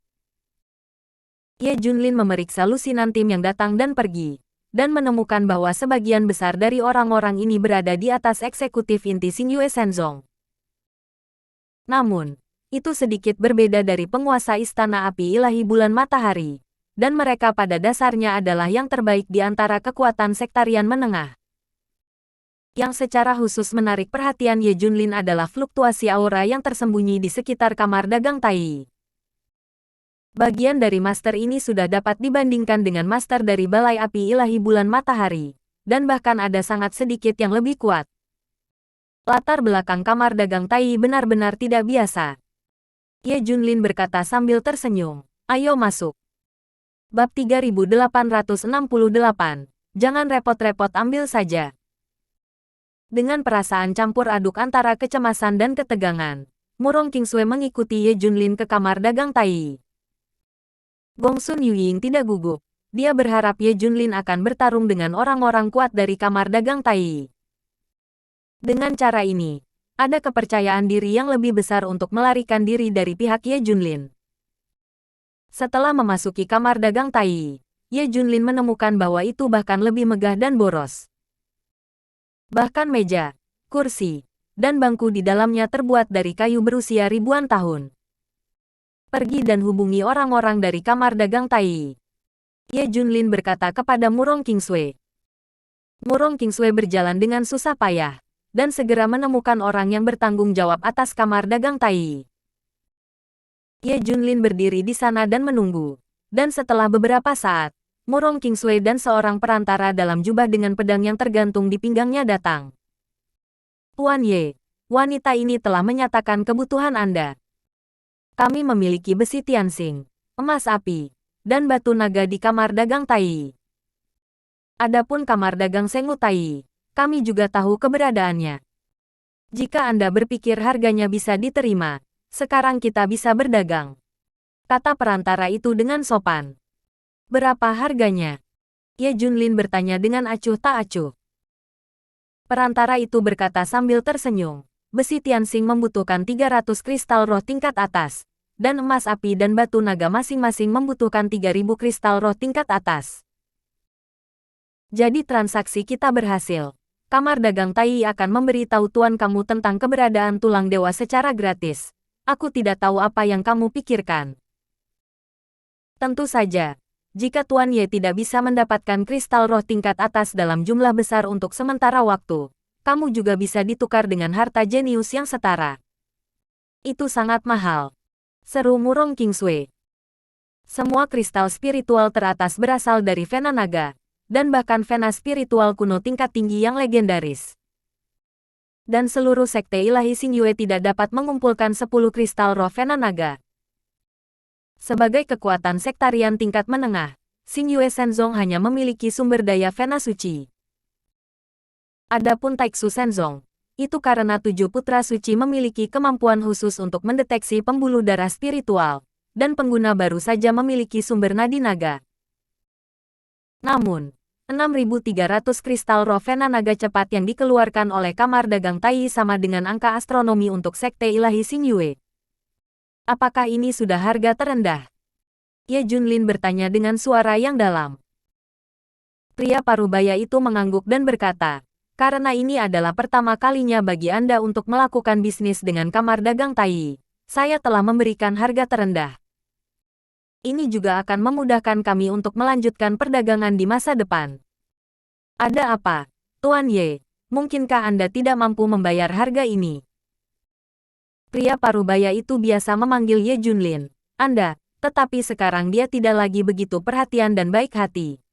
Ye Junlin memeriksa lusinan tim yang datang dan pergi, dan menemukan bahwa sebagian besar dari orang-orang ini berada di atas eksekutif inti Xingyue Shenzong. Namun, itu sedikit berbeda dari penguasa Istana Api Ilahi Bulan Matahari, dan mereka pada dasarnya adalah yang terbaik di antara kekuatan sektarian menengah. Yang secara khusus menarik perhatian Ye Junlin adalah fluktuasi aura yang tersembunyi di sekitar Kamar Dagang Tai. Bagian dari master ini sudah dapat dibandingkan dengan master dari Balai Api Ilahi Bulan Matahari, dan bahkan ada sangat sedikit yang lebih kuat. Latar belakang Kamar Dagang Tai benar-benar tidak biasa. Ye Junlin berkata sambil tersenyum, "Ayo masuk." Bab 3868, jangan repot-repot ambil saja. Dengan perasaan campur aduk antara kecemasan dan ketegangan, Murong Kingsway mengikuti Ye Junlin ke Kamar Dagang Tai. Gongsun Yuying tidak gugup, dia berharap Ye Junlin akan bertarung dengan orang-orang kuat dari Kamar Dagang Tai. Dengan cara ini, ada kepercayaan diri yang lebih besar untuk melarikan diri dari pihak Ye Junlin. Setelah memasuki Kamar Dagang Tai, Ye Junlin menemukan bahwa itu bahkan lebih megah dan boros. Bahkan meja, kursi, dan bangku di dalamnya terbuat dari kayu berusia ribuan tahun. Pergi dan hubungi orang-orang dari Kamar Dagang Tai, Ye Junlin berkata kepada Murong Kingsway. Murong Kingsway berjalan dengan susah payah, dan segera menemukan orang yang bertanggung jawab atas Kamar Dagang Tai. Ye Junlin berdiri di sana dan menunggu, dan setelah beberapa saat, Murong Kingsway dan seorang perantara dalam jubah dengan pedang yang tergantung di pinggangnya datang. "Tuan Ye, wanita ini telah menyatakan kebutuhan Anda. Kami memiliki besi Tianxing, emas api, dan batu naga di Kamar Dagang Tai. Adapun Kamar Dagang Sengu Tai, kami juga tahu keberadaannya. Jika Anda berpikir harganya bisa diterima, sekarang kita bisa berdagang," kata perantara itu dengan sopan. "Berapa harganya?" Ye Junlin bertanya dengan acuh tak acuh. Perantara itu berkata sambil tersenyum, "Besi Tianxing membutuhkan 300 kristal roh tingkat atas, dan emas api dan batu naga masing-masing membutuhkan 3000 kristal roh tingkat atas. Jadi transaksi kita berhasil. Kamar Dagang Tai akan memberitahu tuan kamu tentang keberadaan tulang dewa secara gratis. Aku tidak tahu apa yang kamu pikirkan." "Tentu saja, jika Tuan Ye tidak bisa mendapatkan kristal roh tingkat atas dalam jumlah besar untuk sementara waktu, kamu juga bisa ditukar dengan harta jenius yang setara." "Itu sangat mahal," seru Murong Kingsway. "Semua kristal spiritual teratas berasal dari Vena Naga, dan bahkan Vena spiritual kuno tingkat tinggi yang legendaris. Dan seluruh sekte ilahi Xingyue tidak dapat mengumpulkan 10 kristal roh Vena Naga. Sebagai kekuatan sektarian tingkat menengah, Xingyue Shenzong hanya memiliki sumber daya Vena suci. Adapun Taiksu Shenzong, itu karena 7 putra suci memiliki kemampuan khusus untuk mendeteksi pembuluh darah spiritual, dan pengguna baru saja memiliki sumber nadi naga. Namun, 6.300 kristal roh Vena Naga cepat yang dikeluarkan oleh Kamar Dagang Tai sama dengan angka astronomi untuk sekte ilahi Xingyue. Apakah ini sudah harga terendah? Ye Junlin bertanya dengan suara yang dalam. Pria parubaya itu mengangguk dan berkata, karena ini adalah pertama kalinya bagi Anda untuk melakukan bisnis dengan kamar dagang Tai, saya telah memberikan harga terendah. Ini juga akan memudahkan kami untuk melanjutkan perdagangan di masa depan. Ada apa, Tuan Ye? Mungkinkah Anda tidak mampu membayar harga ini? Pria parubaya itu biasa memanggil Ye Junlin, Anda, tetapi sekarang dia tidak lagi begitu perhatian dan baik hati.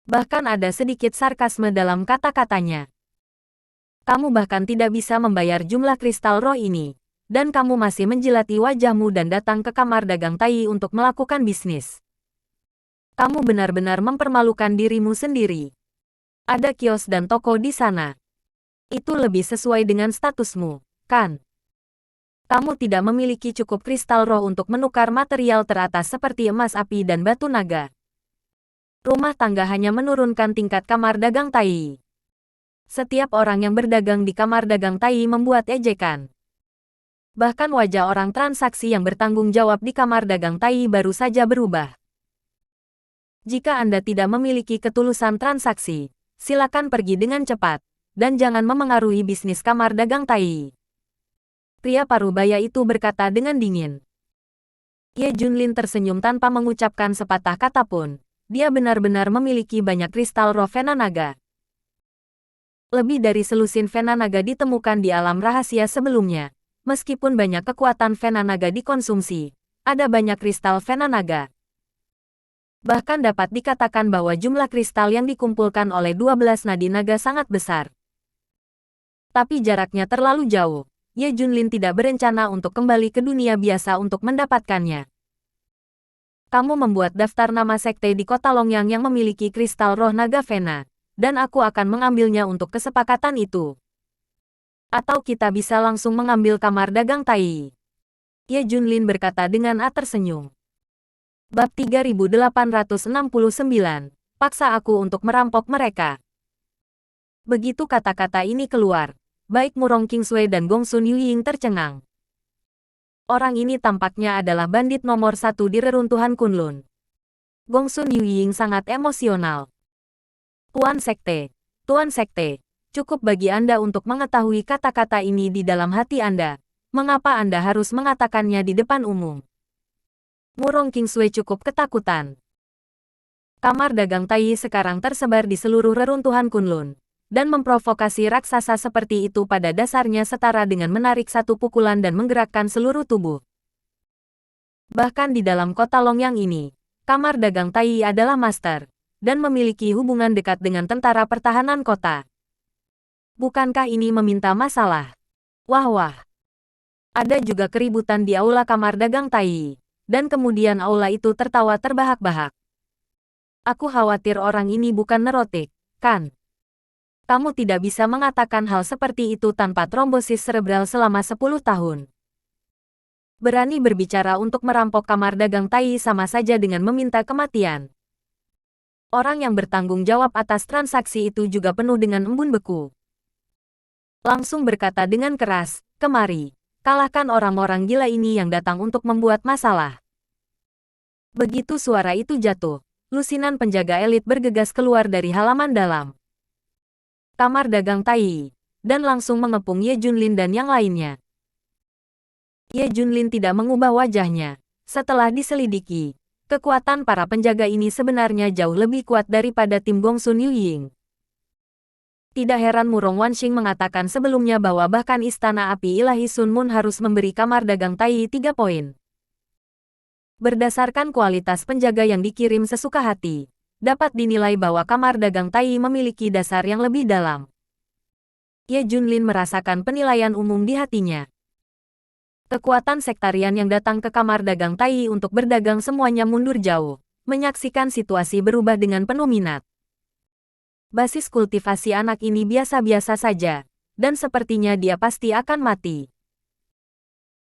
Bahkan ada sedikit sarkasme dalam kata-katanya. Kamu bahkan tidak bisa membayar jumlah kristal roh ini, dan kamu masih menjilati wajahmu dan datang ke kamar dagang Tai untuk melakukan bisnis. Kamu benar-benar mempermalukan dirimu sendiri. Ada kios dan toko di sana. Itu lebih sesuai dengan statusmu, kan? Kamu tidak memiliki cukup kristal roh untuk menukar material teratas seperti emas api dan batu naga. Rumah tangga hanya menurunkan tingkat kamar dagang Tai. Setiap orang yang berdagang di kamar dagang Tai membuat ejekan. Bahkan wajah orang transaksi yang bertanggung jawab di kamar dagang Tai baru saja berubah. Jika Anda tidak memiliki ketulusan transaksi, silakan pergi dengan cepat, dan jangan memengaruhi bisnis kamar dagang Tai. Pria parubaya itu berkata dengan dingin. Ye Junlin tersenyum tanpa mengucapkan sepatah kata pun. Dia benar-benar memiliki banyak kristal roh Vena Naga. Lebih dari selusin Vena Naga ditemukan di alam rahasia sebelumnya. Meskipun banyak kekuatan Vena Naga dikonsumsi, ada banyak kristal Vena Naga. Bahkan dapat dikatakan bahwa jumlah kristal yang dikumpulkan oleh 12 nadi naga sangat besar. Tapi jaraknya terlalu jauh. Ye Junlin tidak berencana untuk kembali ke dunia biasa untuk mendapatkannya. Kamu membuat daftar nama sekte di kota Longyang yang memiliki kristal roh naga Vena, dan aku akan mengambilnya untuk kesepakatan itu. Atau kita bisa langsung mengambil kamar dagang Tai. Ye Junlin berkata dengan tersenyum. Bab 3869, paksa aku untuk merampok mereka. Begitu kata-kata ini keluar, baik Murong Kingsway dan Gongsun Yuying tercengang. Orang ini tampaknya adalah bandit nomor 1 di reruntuhan Kunlun. Gongsun Yuying sangat emosional. Tuan Sekte, cukup bagi Anda untuk mengetahui kata-kata ini di dalam hati Anda. Mengapa Anda harus mengatakannya di depan umum? Murong Kingsway cukup ketakutan. Kamar dagang Tai sekarang tersebar di seluruh reruntuhan Kunlun. Dan memprovokasi raksasa seperti itu pada dasarnya setara dengan menarik satu pukulan dan menggerakkan seluruh tubuh. Bahkan di dalam kota Longyang ini, kamar dagang Tai adalah master, dan memiliki hubungan dekat dengan tentara pertahanan kota. Bukankah ini meminta masalah? Wah. Ada juga keributan di aula kamar dagang Tai, dan kemudian aula itu tertawa terbahak-bahak. Aku khawatir orang ini bukan neurotik, kan? Kamu tidak bisa mengatakan hal seperti itu tanpa trombosis cerebral selama 10 tahun. Berani berbicara untuk merampok kamar dagang Tai sama saja dengan meminta kematian. Orang yang bertanggung jawab atas transaksi itu juga penuh dengan embun beku. Langsung berkata dengan keras, kemari, kalahkan orang-orang gila ini yang datang untuk membuat masalah. Begitu suara itu jatuh, lusinan penjaga elit bergegas keluar dari halaman dalam kamar dagang Tai, dan langsung mengepung Ye Junlin dan yang lainnya. Ye Junlin tidak mengubah wajahnya. Setelah diselidiki, kekuatan para penjaga ini sebenarnya jauh lebih kuat daripada tim Gongsun Yuying. Tidak heran Murong Wanxing mengatakan sebelumnya bahwa bahkan Istana Api Ilahi Sun Moon harus memberi kamar dagang Tai 3 poin. Berdasarkan kualitas penjaga yang dikirim sesuka hati, dapat dinilai bahwa kamar dagang Tai memiliki dasar yang lebih dalam. Ye Junlin merasakan penilaian umum di hatinya. Kekuatan sektarian yang datang ke kamar dagang Tai untuk berdagang semuanya mundur jauh, menyaksikan situasi berubah dengan penuh minat. Basis kultivasi anak ini biasa-biasa saja, dan sepertinya dia pasti akan mati.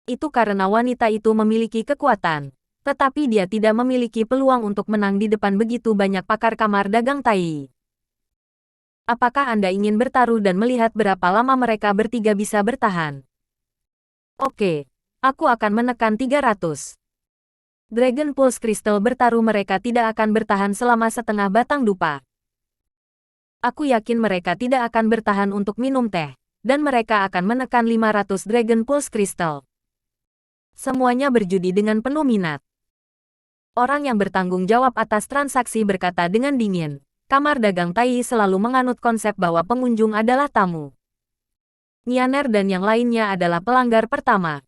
Itu karena wanita itu memiliki kekuatan. Tetapi dia tidak memiliki peluang untuk menang di depan begitu banyak pakar kamar dagang Tai. Apakah Anda ingin bertaruh dan melihat berapa lama mereka bertiga bisa bertahan? Oke, Aku akan menekan 300. Dragon Pulse Crystal bertaruh mereka tidak akan bertahan selama setengah batang dupa. Aku yakin mereka tidak akan bertahan untuk minum teh, dan mereka akan menekan 500 Dragon Pulse Crystal. Semuanya berjudi dengan penuh minat. Orang yang bertanggung jawab atas transaksi berkata dengan dingin, kamar dagang Tai selalu menganut konsep bahwa pengunjung adalah tamu. Nianer dan yang lainnya adalah pelanggar pertama.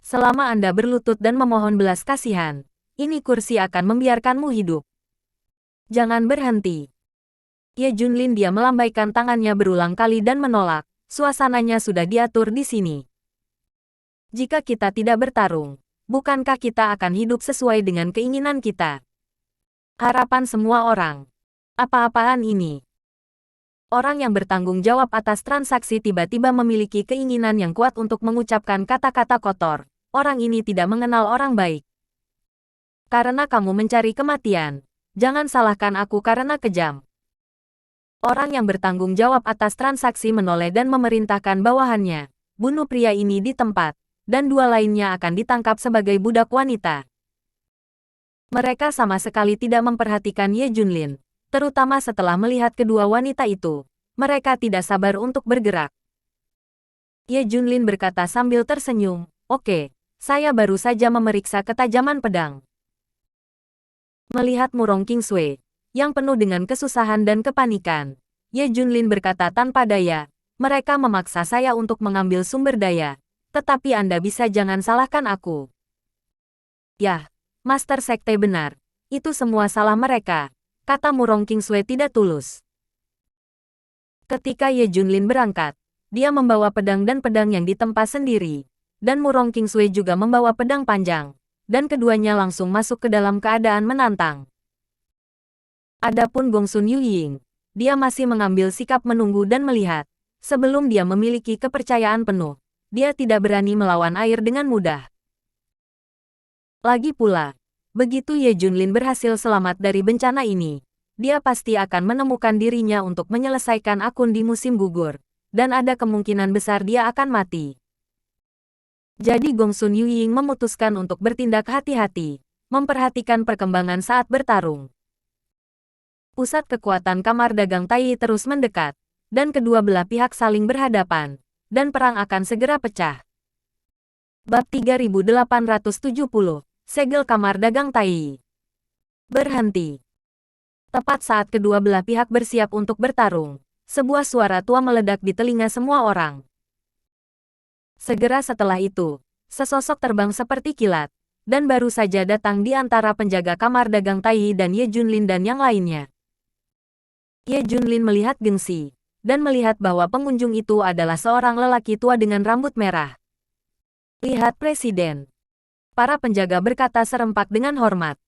Selama Anda berlutut dan memohon belas kasihan, ini kursi akan membiarkanmu hidup. Jangan berhenti. Ye Junlin dia melambaikan tangannya berulang kali dan menolak, suasananya sudah diatur di sini. Jika kita tidak bertarung, bukankah kita akan hidup sesuai dengan keinginan kita? Harapan semua orang. Apa-apaan ini? Orang yang bertanggung jawab atas transaksi tiba-tiba memiliki keinginan yang kuat untuk mengucapkan kata-kata kotor. Orang ini tidak mengenal orang baik. Karena kamu mencari kematian, jangan salahkan aku karena kejam. Orang yang bertanggung jawab atas transaksi menoleh dan memerintahkan bawahannya, bunuh pria ini di tempat, dan dua lainnya akan ditangkap sebagai budak wanita. Mereka sama sekali tidak memperhatikan Ye Junlin, terutama setelah melihat kedua wanita itu. Mereka tidak sabar untuk bergerak. Ye Junlin berkata sambil tersenyum, "Oke, saya baru saja memeriksa ketajaman pedang." Melihat Murong Kingsway yang penuh dengan kesusahan dan kepanikan, Ye Junlin berkata tanpa daya, "Mereka memaksa saya untuk mengambil sumber daya, tetapi Anda bisa jangan salahkan aku." "Yah, Master Sekte benar. Itu semua salah mereka," kata Murong Kingsway tidak tulus. Ketika Ye Junlin berangkat, dia membawa pedang dan pedang yang ditempa sendiri, dan Murong Kingsway juga membawa pedang panjang, dan keduanya langsung masuk ke dalam keadaan menantang. Adapun Gongsun Yuying, dia masih mengambil sikap menunggu dan melihat. Sebelum dia memiliki kepercayaan penuh, dia tidak berani melawan air dengan mudah. Lagi pula, begitu Ye Junlin berhasil selamat dari bencana ini, dia pasti akan menemukan dirinya untuk menyelesaikan akun di musim gugur, dan ada kemungkinan besar dia akan mati. Jadi Gongsun Yuying memutuskan untuk bertindak hati-hati, memperhatikan perkembangan saat bertarung. Pusat kekuatan kamar dagang Tai terus mendekat, dan kedua belah pihak saling berhadapan, dan perang akan segera pecah. Bab 3870, Segel Kamar Dagang Tai. Berhenti. Tepat saat kedua belah pihak bersiap untuk bertarung, sebuah suara tua meledak di telinga semua orang. Segera setelah itu, sesosok terbang seperti kilat, dan baru saja datang di antara penjaga kamar dagang Tai dan Ye Junlin dan yang lainnya. Ye Junlin melihat gengsi, dan melihat bahwa pengunjung itu adalah seorang lelaki tua dengan rambut merah. "Lihat Presiden." Para penjaga berkata serempak dengan hormat.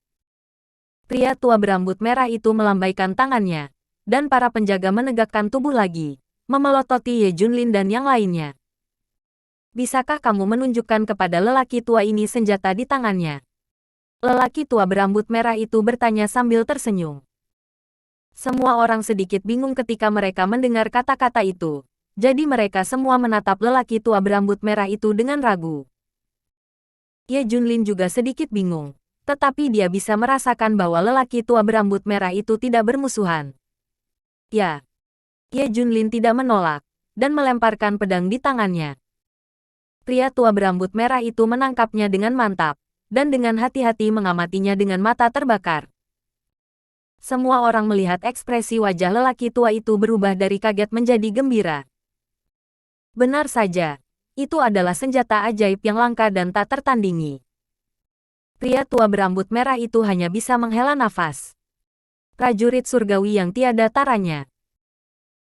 Pria tua berambut merah itu melambaikan tangannya, dan para penjaga menegakkan tubuh lagi, memelototi Ye Junlin dan yang lainnya. "Bisakah kamu menunjukkan kepada lelaki tua ini senjata di tangannya?" Lelaki tua berambut merah itu bertanya sambil tersenyum. Semua orang sedikit bingung ketika mereka mendengar kata-kata itu, jadi mereka semua menatap lelaki tua berambut merah itu dengan ragu. Ye Junlin juga sedikit bingung, tetapi dia bisa merasakan bahwa lelaki tua berambut merah itu tidak bermusuhan. "Ya." Ye Junlin tidak menolak, dan melemparkan pedang di tangannya. Pria tua berambut merah itu menangkapnya dengan mantap, dan dengan hati-hati mengamatinya dengan mata terbakar. Semua orang melihat ekspresi wajah lelaki tua itu berubah dari kaget menjadi gembira. Benar saja, itu adalah senjata ajaib yang langka dan tak tertandingi. Pria tua berambut merah itu hanya bisa menghela nafas. Prajurit surgawi yang tiada taranya.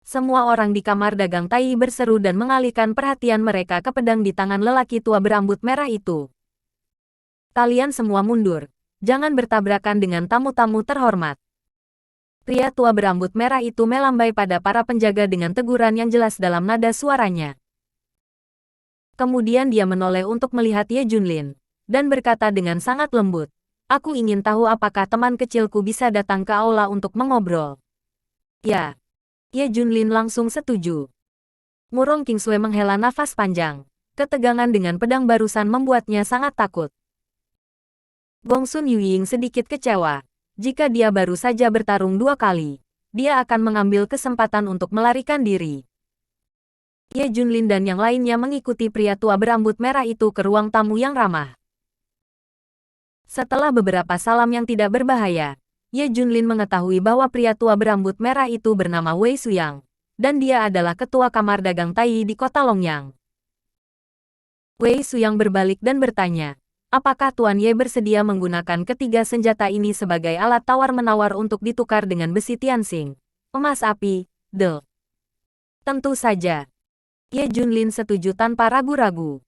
Semua orang di kamar dagang Tai berseru dan mengalihkan perhatian mereka ke pedang di tangan lelaki tua berambut merah itu. "Kalian semua mundur. Jangan bertabrakan dengan tamu-tamu terhormat." Pria tua berambut merah itu melambai pada para penjaga dengan teguran yang jelas dalam nada suaranya. Kemudian dia menoleh untuk melihat Ye Junlin, dan berkata dengan sangat lembut, "Aku ingin tahu apakah teman kecilku bisa datang ke aula untuk mengobrol." "Ya." Ye Junlin langsung setuju. Murong Kingsway menghela nafas panjang, ketegangan dengan pedang barusan membuatnya sangat takut. Gongsun Yuying sedikit kecewa. Jika dia baru saja bertarung 2 kali, dia akan mengambil kesempatan untuk melarikan diri. Ye Junlin dan yang lainnya mengikuti pria tua berambut merah itu ke ruang tamu yang ramah. Setelah beberapa salam yang tidak berbahaya, Ye Junlin mengetahui bahwa pria tua berambut merah itu bernama Wei Suyang, dan dia adalah ketua kamar dagang Tai di kota Longyang. Wei Suyang berbalik dan bertanya, apakah Tuan Ye bersedia menggunakan ketiga senjata ini sebagai alat tawar-menawar untuk ditukar dengan besi Tianxing, emas api, Del? Tentu saja. Ye Junlin setuju tanpa ragu-ragu.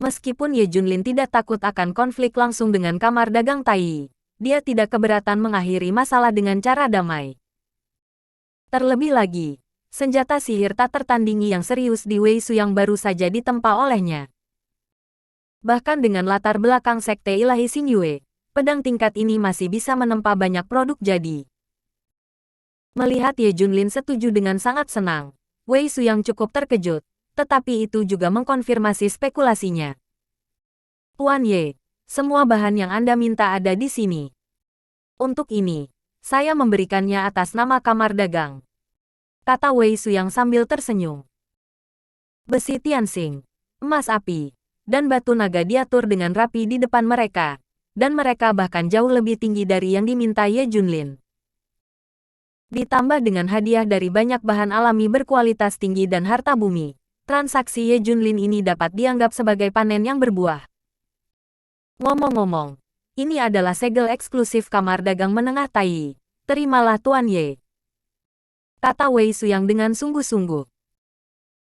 Meskipun Ye Junlin tidak takut akan konflik langsung dengan kamar dagang Tai, dia tidak keberatan mengakhiri masalah dengan cara damai. Terlebih lagi, senjata sihir tak tertandingi yang serius di Wei Suyang baru saja ditempa olehnya. Bahkan dengan latar belakang sekte ilahi Xingyue, pedang tingkat ini masih bisa menempa banyak produk jadi. Melihat Ye Junlin setuju dengan sangat senang, Wei Suyang cukup terkejut, tetapi itu juga mengkonfirmasi spekulasinya. Tuan Ye, semua bahan yang Anda minta ada di sini. Untuk ini, saya memberikannya atas nama kamar dagang, kata Wei Suyang sambil tersenyum. Besi Tianxing, emas api, dan batu naga diatur dengan rapi di depan mereka, dan mereka bahkan jauh lebih tinggi dari yang diminta Ye Junlin. Ditambah dengan hadiah dari banyak bahan alami berkualitas tinggi dan harta bumi, transaksi Ye Junlin ini dapat dianggap sebagai panen yang berbuah. Ngomong-ngomong, ini adalah segel eksklusif kamar dagang menengah Tai. Terimalah Tuan Ye, kata Wei Suyang dengan sungguh-sungguh.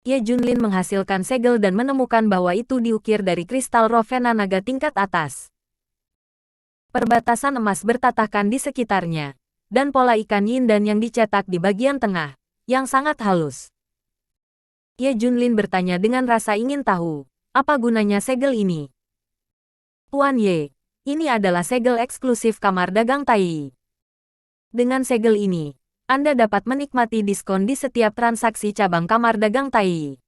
Ye Junlin menghasilkan segel dan menemukan bahwa itu diukir dari kristal Rovena naga tingkat atas. Perbatasan emas bertatahkan di sekitarnya, dan pola ikan yin dan yang dicetak di bagian tengah, yang sangat halus. Ye Junlin bertanya dengan rasa ingin tahu, apa gunanya segel ini? Tuan Ye, ini adalah segel eksklusif kamar dagang Tai. Dengan segel ini, Anda dapat menikmati diskon di setiap transaksi cabang kamar dagang Tai.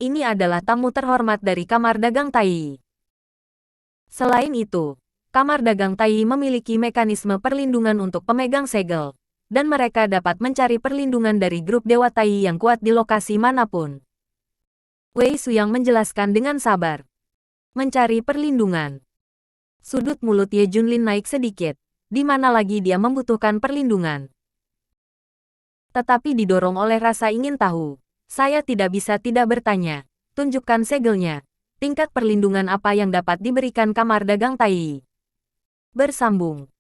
Ini adalah tamu terhormat dari kamar dagang Tai. Selain itu, kamar dagang Tai memiliki mekanisme perlindungan untuk pemegang segel, dan mereka dapat mencari perlindungan dari grup Dewa Tai yang kuat di lokasi manapun. Wei Suyang menjelaskan dengan sabar. Mencari perlindungan. Sudut mulut Ye Junlin naik sedikit, di mana lagi dia membutuhkan perlindungan. Tetapi didorong oleh rasa ingin tahu, saya tidak bisa tidak bertanya. Tunjukkan segelnya. Tingkat perlindungan apa yang dapat diberikan kamar dagang Tai? Bersambung.